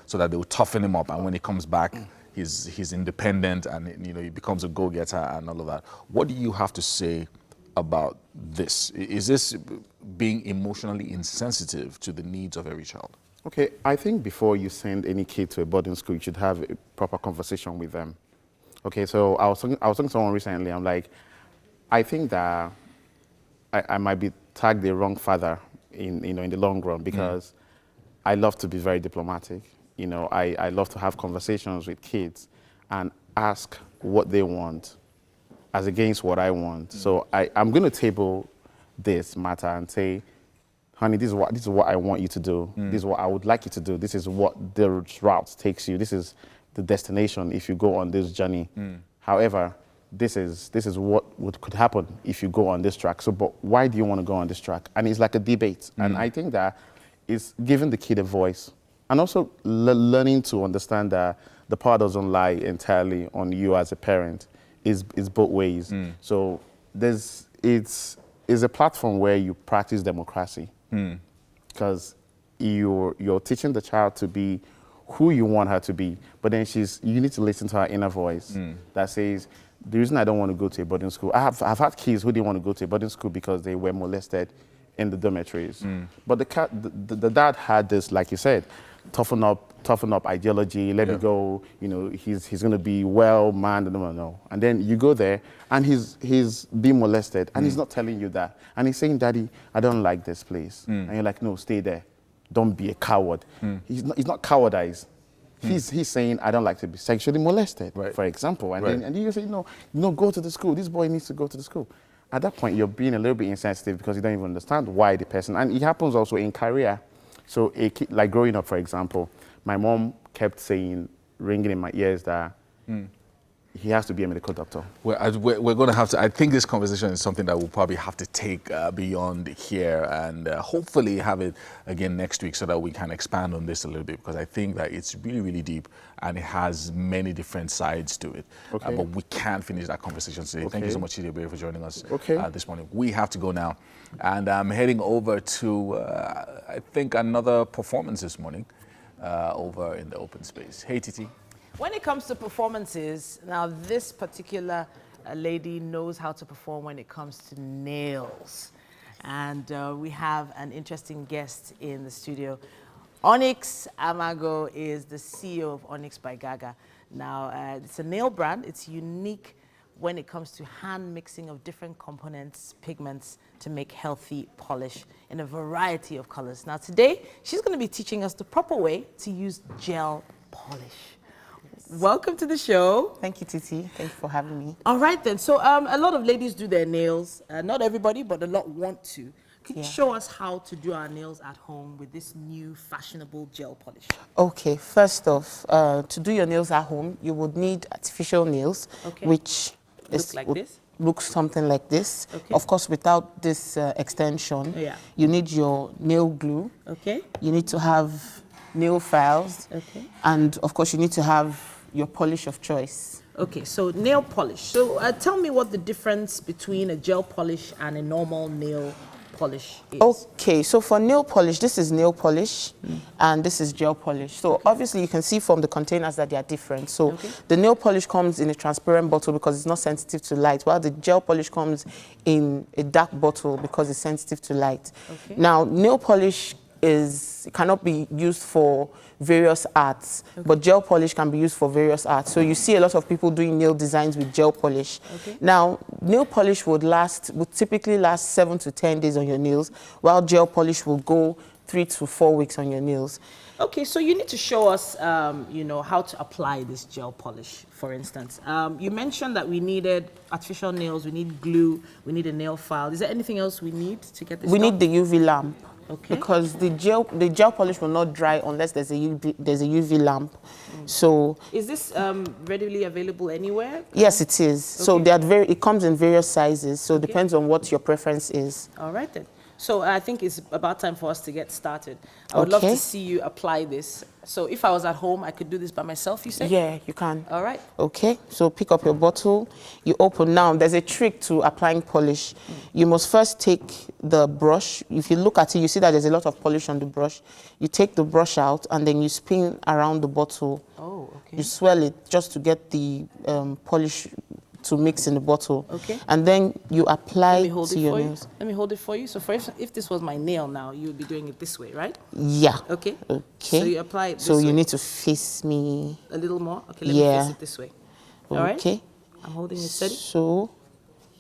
so that they will toughen him up, and when he comes back, he's independent, and he becomes a go-getter and all of that. What do you have to say about this? Is this being emotionally insensitive to the needs of every child? Okay, I think before you send any kid to a boarding school, you should have a proper conversation with them. Okay, so I was talking to someone recently. I'm like, I think that I might be tagged the wrong father in the long run, because I love to be very diplomatic. I love to have conversations with kids and ask what they want as against what I want. So I'm going to table this matter and say, honey, this is what I want you to do. This is what I would like you to do. This is what the route takes you. This is the destination if you go on this journey. However, this is what could happen if you go on this track. So, but why do you want to go on this track? And it's like a debate. And I think that it's giving the kid a voice. And also learning to understand that the power doesn't lie entirely on you as a parent. Is both ways. So it's a platform where you practice democracy, because you're teaching the child to be who you want her to be, but then you need to listen to her inner voice that says, the reason I don't want to go to a boarding school, I've had kids who didn't want to go to a boarding school because they were molested in the dormitories. But the dad had this, like you said, toughen up ideology, let me go, he's going to be well-manned, no. And then you go there, and he's being molested, and he's not telling you that. And he's saying, Daddy, I don't like this place. And you're like, no, stay there. Don't be a coward. He's not cowardized. He's saying, I don't like to be sexually molested, for example. And then you say, no, go to the school. This boy needs to go to the school. At that point, you're being a little bit insensitive because you don't even understand why the person, and it happens also in career. So a kid, like growing up, for example, my mom kept saying, ringing in my ears that he has to be a medical doctor. We're going to have to, I think this conversation is something that we'll probably have to take beyond here, and hopefully have it again next week so that we can expand on this a little bit, because I think that it's really, really deep and it has many different sides to it. Okay. But we can't finish that conversation today. Okay. Thank you so much, Chidebere, for joining us this morning. We have to go now. And I'm heading over to, I think, another performance this morning over in the open space. Hey, Titi. When it comes to performances, now this particular lady knows how to perform when it comes to nails. And we have an interesting guest in the studio. Onyx Amago is the CEO of Onyx by Gaga. Now, it's a nail brand. It's unique when it comes to hand mixing of different components, pigments, to make healthy polish in a variety of colors. Now, today, she's going to be teaching us the proper way to use gel polish. Welcome to the show. Thank you, Titi. Thank you for having me. All right, then. So a lot of ladies do their nails. Not everybody, but a lot want to. Could you show us how to do our nails at home with this new fashionable gel polish? Okay, first off, to do your nails at home, you would need artificial nails, which look like this? look something like this. Okay. Of course, without this extension, you need your nail glue. Okay. You need to have nail files. Okay. And of course, you need to have your polish of choice. Okay, so nail polish. So tell me what the difference between a gel polish and a normal nail polish is. Okay, so for nail polish, this is nail polish and this is gel polish. So obviously you can see from the containers that they are different. So the nail polish comes in a transparent bottle because it's not sensitive to light, while the gel polish comes in a dark bottle because it's sensitive to light. Okay. Now, nail polish cannot be used for various arts, but gel polish can be used for various arts. So you see a lot of people doing nail designs with gel polish. Okay. Now, nail polish would typically last 7 to 10 days on your nails, while gel polish will go 3 to 4 weeks on your nails. Okay, so you need to show us, you know, how to apply this gel polish, for instance. You mentioned that we needed artificial nails, we need glue, we need a nail file. Is there anything else we need to get this done? We need the UV lamp. Okay. Because the gel polish will not dry unless there's a UV lamp. So is this readily available anywhere? Yes, it is. Okay. So it comes in various sizes. So it depends on what your preference is. All right then. So I think it's about time for us to get started. I would love to see you apply this. So if I was at home, I could do this by myself, you say? Yeah, you can. All right. Okay, so pick up your bottle. You open now. There's a trick to applying polish. You must first take the brush. If you look at it, you see that there's a lot of polish on the brush. You take the brush out and then you spin around the bottle. Oh, okay. You swirl it just to get the polish to mix in the bottle. Okay. And then you apply to your nails. Let me hold it for you. So if this was my nail now, you would be doing it this way, right? Yeah. Okay. Okay. So you apply it this way. So you need to face me. A little more? Okay, let me face it this way. All right. Okay. I'm holding it steady. So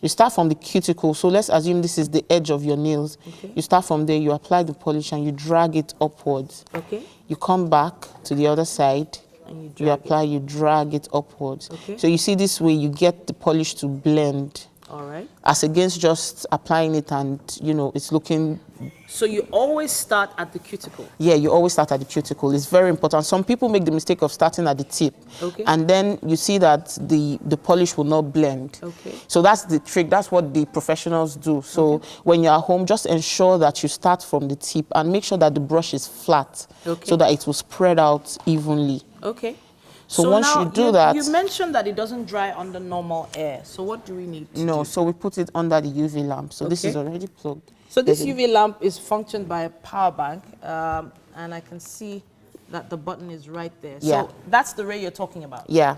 you start from the cuticle. So let's assume this is the edge of your nails. Okay. You start from there, you apply the polish and you drag it upwards. Okay. You come back to the other side. And you apply, you drag it upwards. Okay. So you see this way, you get the polish to blend. All right. As against just applying it and, you know, it's looking... So you always start at the cuticle? Yeah, you always start at the cuticle. It's very important. Some people make the mistake of starting at the tip. Okay. And then you see that the polish will not blend. Okay. So that's the trick. That's what the professionals do. So when you're at home, just ensure that you start from the tip and make sure that the brush is flat so that it will spread out evenly. Okay. So once you do that... You mentioned that it doesn't dry under normal air. So what do we need to do? So we put it under the UV lamp. So this is already plugged. So this UV lamp is functioned by a power bank. And I can see that the button is right there. Yeah. So that's the ray you're talking about? Yeah.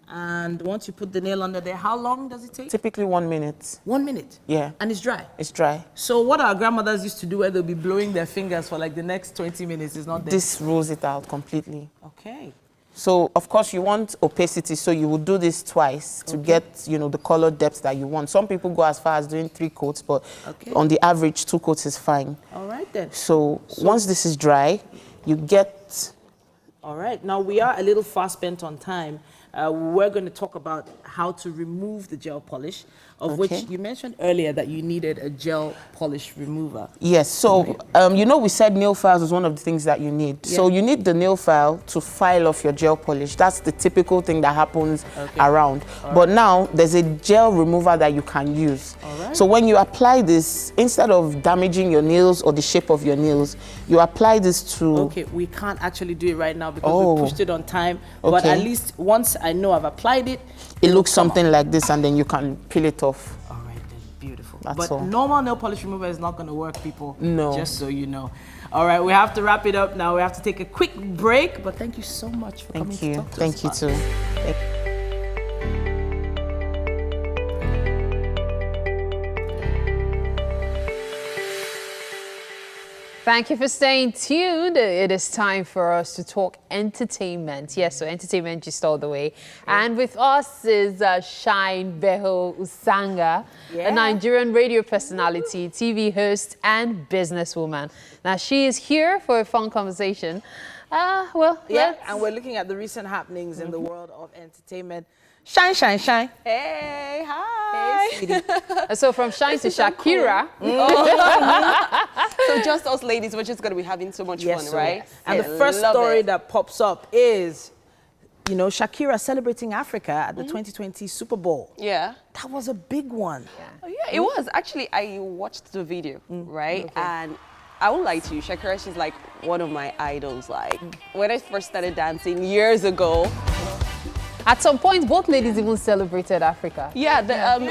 And once you put the nail under there, how long does it take? Typically 1 minute. 1 minute? Yeah. And it's dry? It's dry. So what our grandmothers used to do where they'll be blowing their fingers for like the next 20 minutes is not there? This rolls it out completely. Okay. So, of course, you want opacity, so you would do this twice to get, you know, the color depth that you want. Some people go as far as doing 3 coats, but on the average, 2 coats is fine. All right, then. So once this is dry, you get... All right. Now, we are a little fast spent on time. We're going to talk about how to remove the gel polish, of which you mentioned earlier that you needed a gel polish remover. Yes, so you know we said nail files is one of the things that you need. Yeah. So you need the nail file to file off your gel polish. That's the typical thing that happens around. But now there's a gel remover that you can use. So when you apply this, instead of damaging your nails or the shape of your nails, you apply this to... Okay, we can't actually do it right now because we pushed it on time. But at least once I know I've applied it, it looks something like this, and then you can peel it off. All right, then. Beautiful. That's but normal nail polish remover is not going to work, people. No. Just so you know. All right, we have to wrap it up now. We have to take a quick break. But thank you so much for coming to talk to us. Thank you too. Thank you for staying tuned. It is time for us to talk entertainment. Yes, so entertainment just all the way. And with us is Shine Beho Usanga, a Nigerian radio personality, TV host, and businesswoman. Now, she is here for a fun conversation. And we're looking at the recent happenings in the world of entertainment. Shine, shine, shine. Hey, hi. Hey, sweetie. So from Shine to Shakira. So just us ladies, we're just going to be having so much fun, right? And the first story that pops up is you know, Shakira celebrating Africa at the 2020 Super Bowl. Yeah. That was a big one. Oh, yeah, it was. Actually, I watched the video, right? And I won't lie to you, Shakira, she's like one of my idols. Like, when I first started dancing years ago. At some point, both ladies even celebrated Africa. Yeah,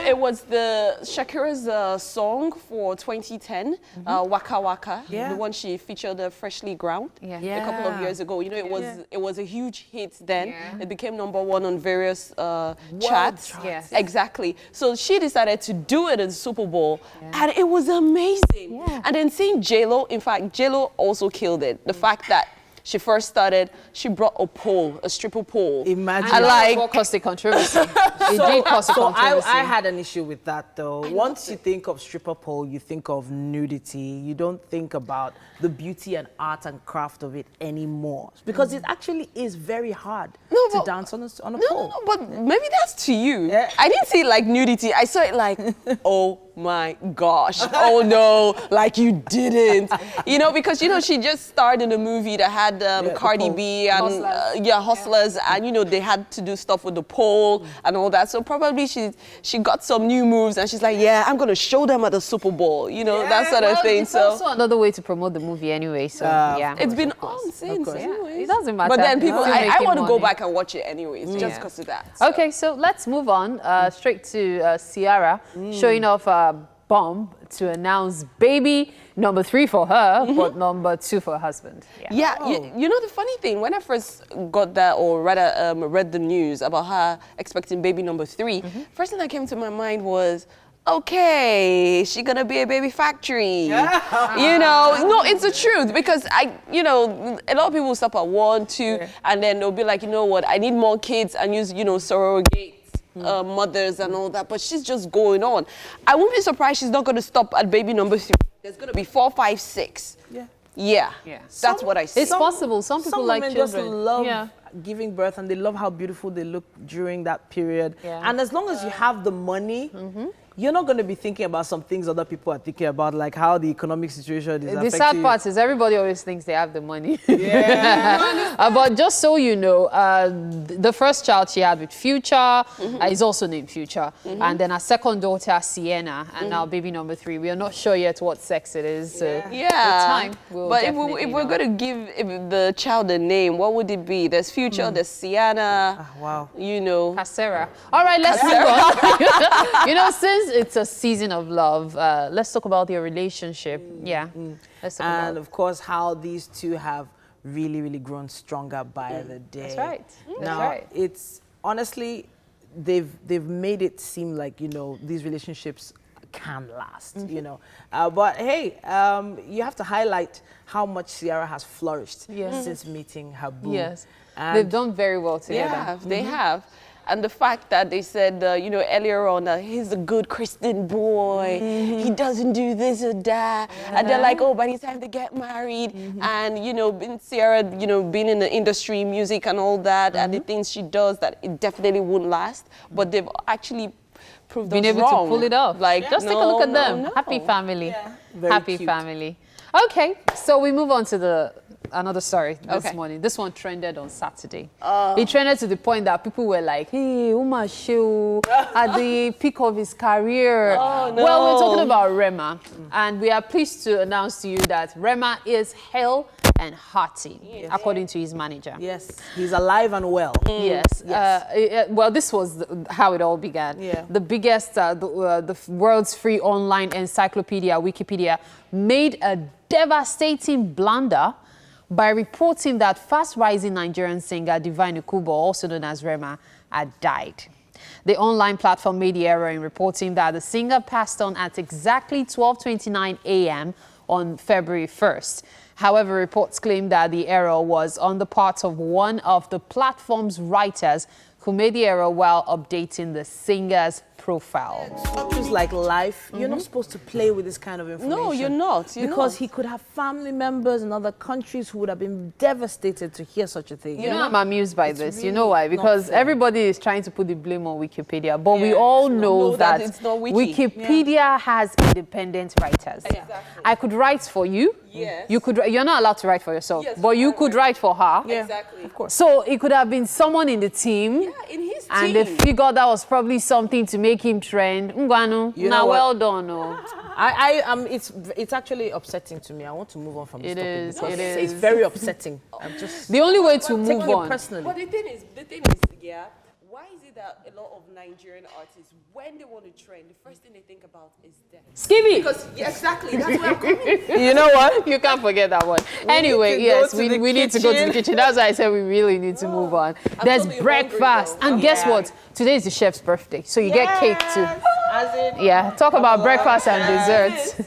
it was the Shakira's song for 2010, Waka Waka, the one she featured Freshly Ground a couple of years ago. You know, it was a huge hit then. It became #1 on various charts. Yes. Exactly. So she decided to do it in the Super Bowl, and it was amazing. And then seeing J-Lo, in fact, J-Lo also killed it. The fact that she first started, she brought a pole, a stripper pole. Imagine. And like, what caused the controversy? It did cause a controversy. I had an issue with that though. Once you think of stripper pole, you think of nudity. You don't think about the beauty and art and craft of it anymore. Because it actually is very hard to dance on a pole. No, but maybe that's to you. I didn't see it like nudity. I saw it like, oh my gosh, oh no, like you didn't. You know, because, you know, she just starred in a movie that had Cardi B and Hustlers, and, you know, they had to do stuff with the pole and all that. So probably she got some new moves and she's like, yeah, I'm going to show them at the Super Bowl, you know, that sort of thing. It's also another way to promote the movie anyway. So, yeah. It's been on since, anyways. It doesn't matter. But then people, I want to go back and watch it anyways, just because of that. So. Okay, so let's move on straight to Ciara showing off a bomb to announce baby #3 for her, but #2 for her husband. You know the funny thing, when I first got that, or rather read the news about her expecting baby #3, first thing that came to my mind was, okay, she gonna be a baby factory. You know, no, it's the truth, because you know, a lot of people stop at 1, 2, and then they'll be like, you know what, I need more kids, and use, you know, surrogate mothers and all that, but she's just going on. I won't be surprised she's not gonna stop at baby #3. There's gonna be 4, 5, 6. Yeah. That's what I see. It's possible. Some people like women children. just love giving birth, and they love how beautiful they look during that period. And as long as you have the money, you're not going to be thinking about some things other people are thinking about, like how the economic situation is affecting. The sad part is everybody always thinks they have the money. But just so you know, the first child she had with Future is also named Future. And then her second daughter, Sienna, and now baby #3. We are not sure yet what sex it is. So with time, we'll but if we're going to give the child a name, what would it be? There's Future, there's Sienna. Wow. You know. Casera. All right, let's move on. You know, since it's a season of love, let's talk about your relationship. Let's talk about and of course how these two have really grown stronger by the day. That's right. Now it's honestly, they've made it seem like, you know, these relationships can last, you know, but hey, you have to highlight how much Ciara has flourished since meeting her boo. And they've done very well together. They have. And the fact that they said, you know, earlier on that he's a good Christian boy, he doesn't do this or that, and they're like, oh, by the time they get married, and, you know, Ciara, you know, being in the industry, music and all that, and the things she does, that it definitely wouldn't last, but they've actually proved been able wrong. to pull it off. Like, just take a look at them. Happy family. Happy family. Okay, so we move on to another story this morning. This one trended on Saturday. It trended to the point that people were like, hey, Uma Shehu, at the peak of his career. Oh, no. Well, we're talking about Rema, and we are pleased to announce to you that Rema is hale and hearty, according to his manager. Yes, he's alive and well. Yes. Well, this was how it all began. The biggest, the world's free online encyclopedia, Wikipedia, made a devastating blunder by reporting that fast-rising Nigerian singer Divine Ukubo, also known as Rema, had died. The online platform made the error in reporting that the singer passed on at exactly 12:29 a.m. on February 1st. However, reports claim that the error was on the part of one of the platform's writers who made the error while updating the singer's profile. Just like life, you're not supposed to play with this kind of information. No, you're not. Because he could have family members in other countries who would have been devastated to hear such a thing. You know, I'm amused by this. really You know why? Because everybody is trying to put the blame on Wikipedia, but we all know that it's not wiki. Wikipedia has independent writers. Exactly. I could write for you. Yes. You could. You're not allowed to write for yourself, Yes, but you could write for her. Exactly. Of course. So it could have been someone in the team. Yeah, in his team. And they figured that was probably something to make him trend. Ngwanu, You now know what? well done. Oh. It's actually upsetting to me. I want to move on from this topic It because is. it's very upsetting. I'm just The only way to I'm move taking it on. personally. But the thing is, yeah, why is it that a lot of Nigerian artists, when they want to trend, the first thing they think about is death? Skibby! Because, yeah, exactly, that's where I'm coming. You know what? You can't forget that one. Anyway, need to go yes, to we the need to go to the kitchen. That's why I said we really need to move on. There's totally breakfast. hungry, And guess what? Today is the chef's birthday. So you get cake too. As in, Yeah, talk about breakfast and desserts.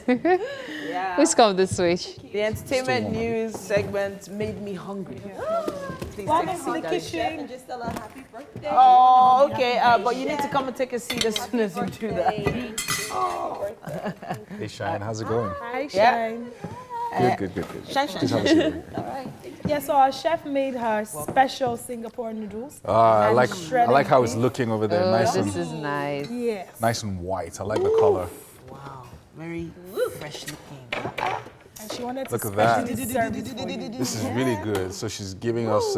yeah. Please come this way. The entertainment news segment made me hungry. Please take a seat, darling. And just tell her happy birthday. Oh, okay. But you need to come and take a seat as soon as you do that. Hey, Shine, how's it going? Hi, Yeah. Shine. Good. Shine. Please have a seat. Yeah, so our chef made her special Singapore noodles. I and like shredded how it's beef. looking over there. Oh, Nice this and is nice. Yes. nice and white. I like the color. Wow. Very fresh looking. And she wanted Look to at that. specially serve it for you. This is really good. So she's giving us.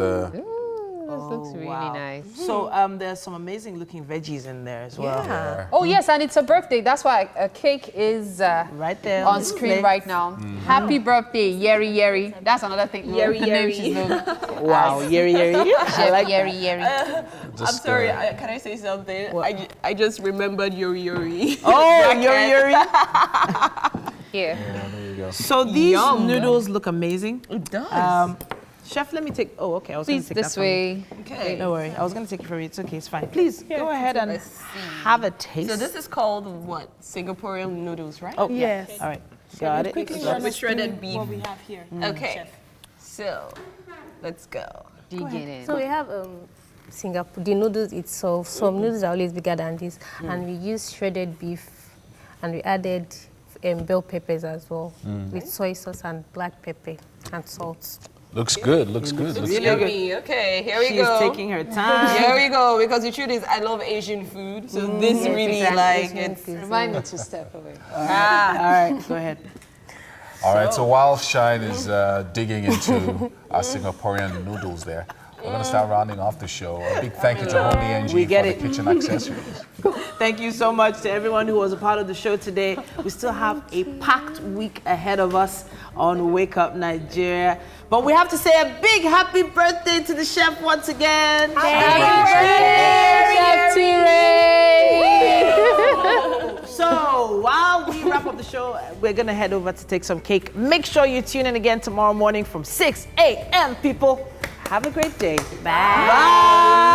This looks really nice. So there's some amazing looking veggies in there as well. Yeah. Oh yes, and it's a birthday. That's why a cake is right there on screen right now. Happy birthday, Yeri Yeri. That's another thing. Yeri name Yeri. she's known. Wow, Yeri Yeri. I like Yeri that. Yeri. I'm sorry, can I say something? I just remembered Yori Yori. Oh, Yori Yori. Here. There you go. So these noodles look amazing. It does. Chef, let me take. Oh, okay. I was going Please to take this that from way. Okay. you. Don't worry. I was going to take it from you. It's okay. It's fine. Please go ahead and have a taste. So this is called what? Singaporean noodles, right? Oh, Yes. yeah. All right. Got it. Quickly With run us shredded through beef. what we have here. Okay. So let's go. Digging in. So we have Singapore, the noodles itself. Some noodles are always bigger than this. And we use shredded beef and we added bell peppers as well with soy sauce and black pepper and salt. Looks good. Looks good. Looks really yummy. Okay, here we She's go. taking her time. Here we go. Because the truth is, I love Asian food. So this really like it's. Remind me to step away. All right. Go ahead. All right. So while Shine is digging into our Singaporean noodles there, we're going to start rounding off the show. A big thank you to Homely NG We for get the it. kitchen accessories. Thank you so much to everyone who was a part of the show today. We still have a packed week ahead of us on Wake Up Nigeria. But we have to say a big happy birthday to the chef once again. So while we wrap up the show, we're going to head over to take some cake. Make sure you tune in again tomorrow morning from 6 a.m. people. Have a great day. Bye. Bye.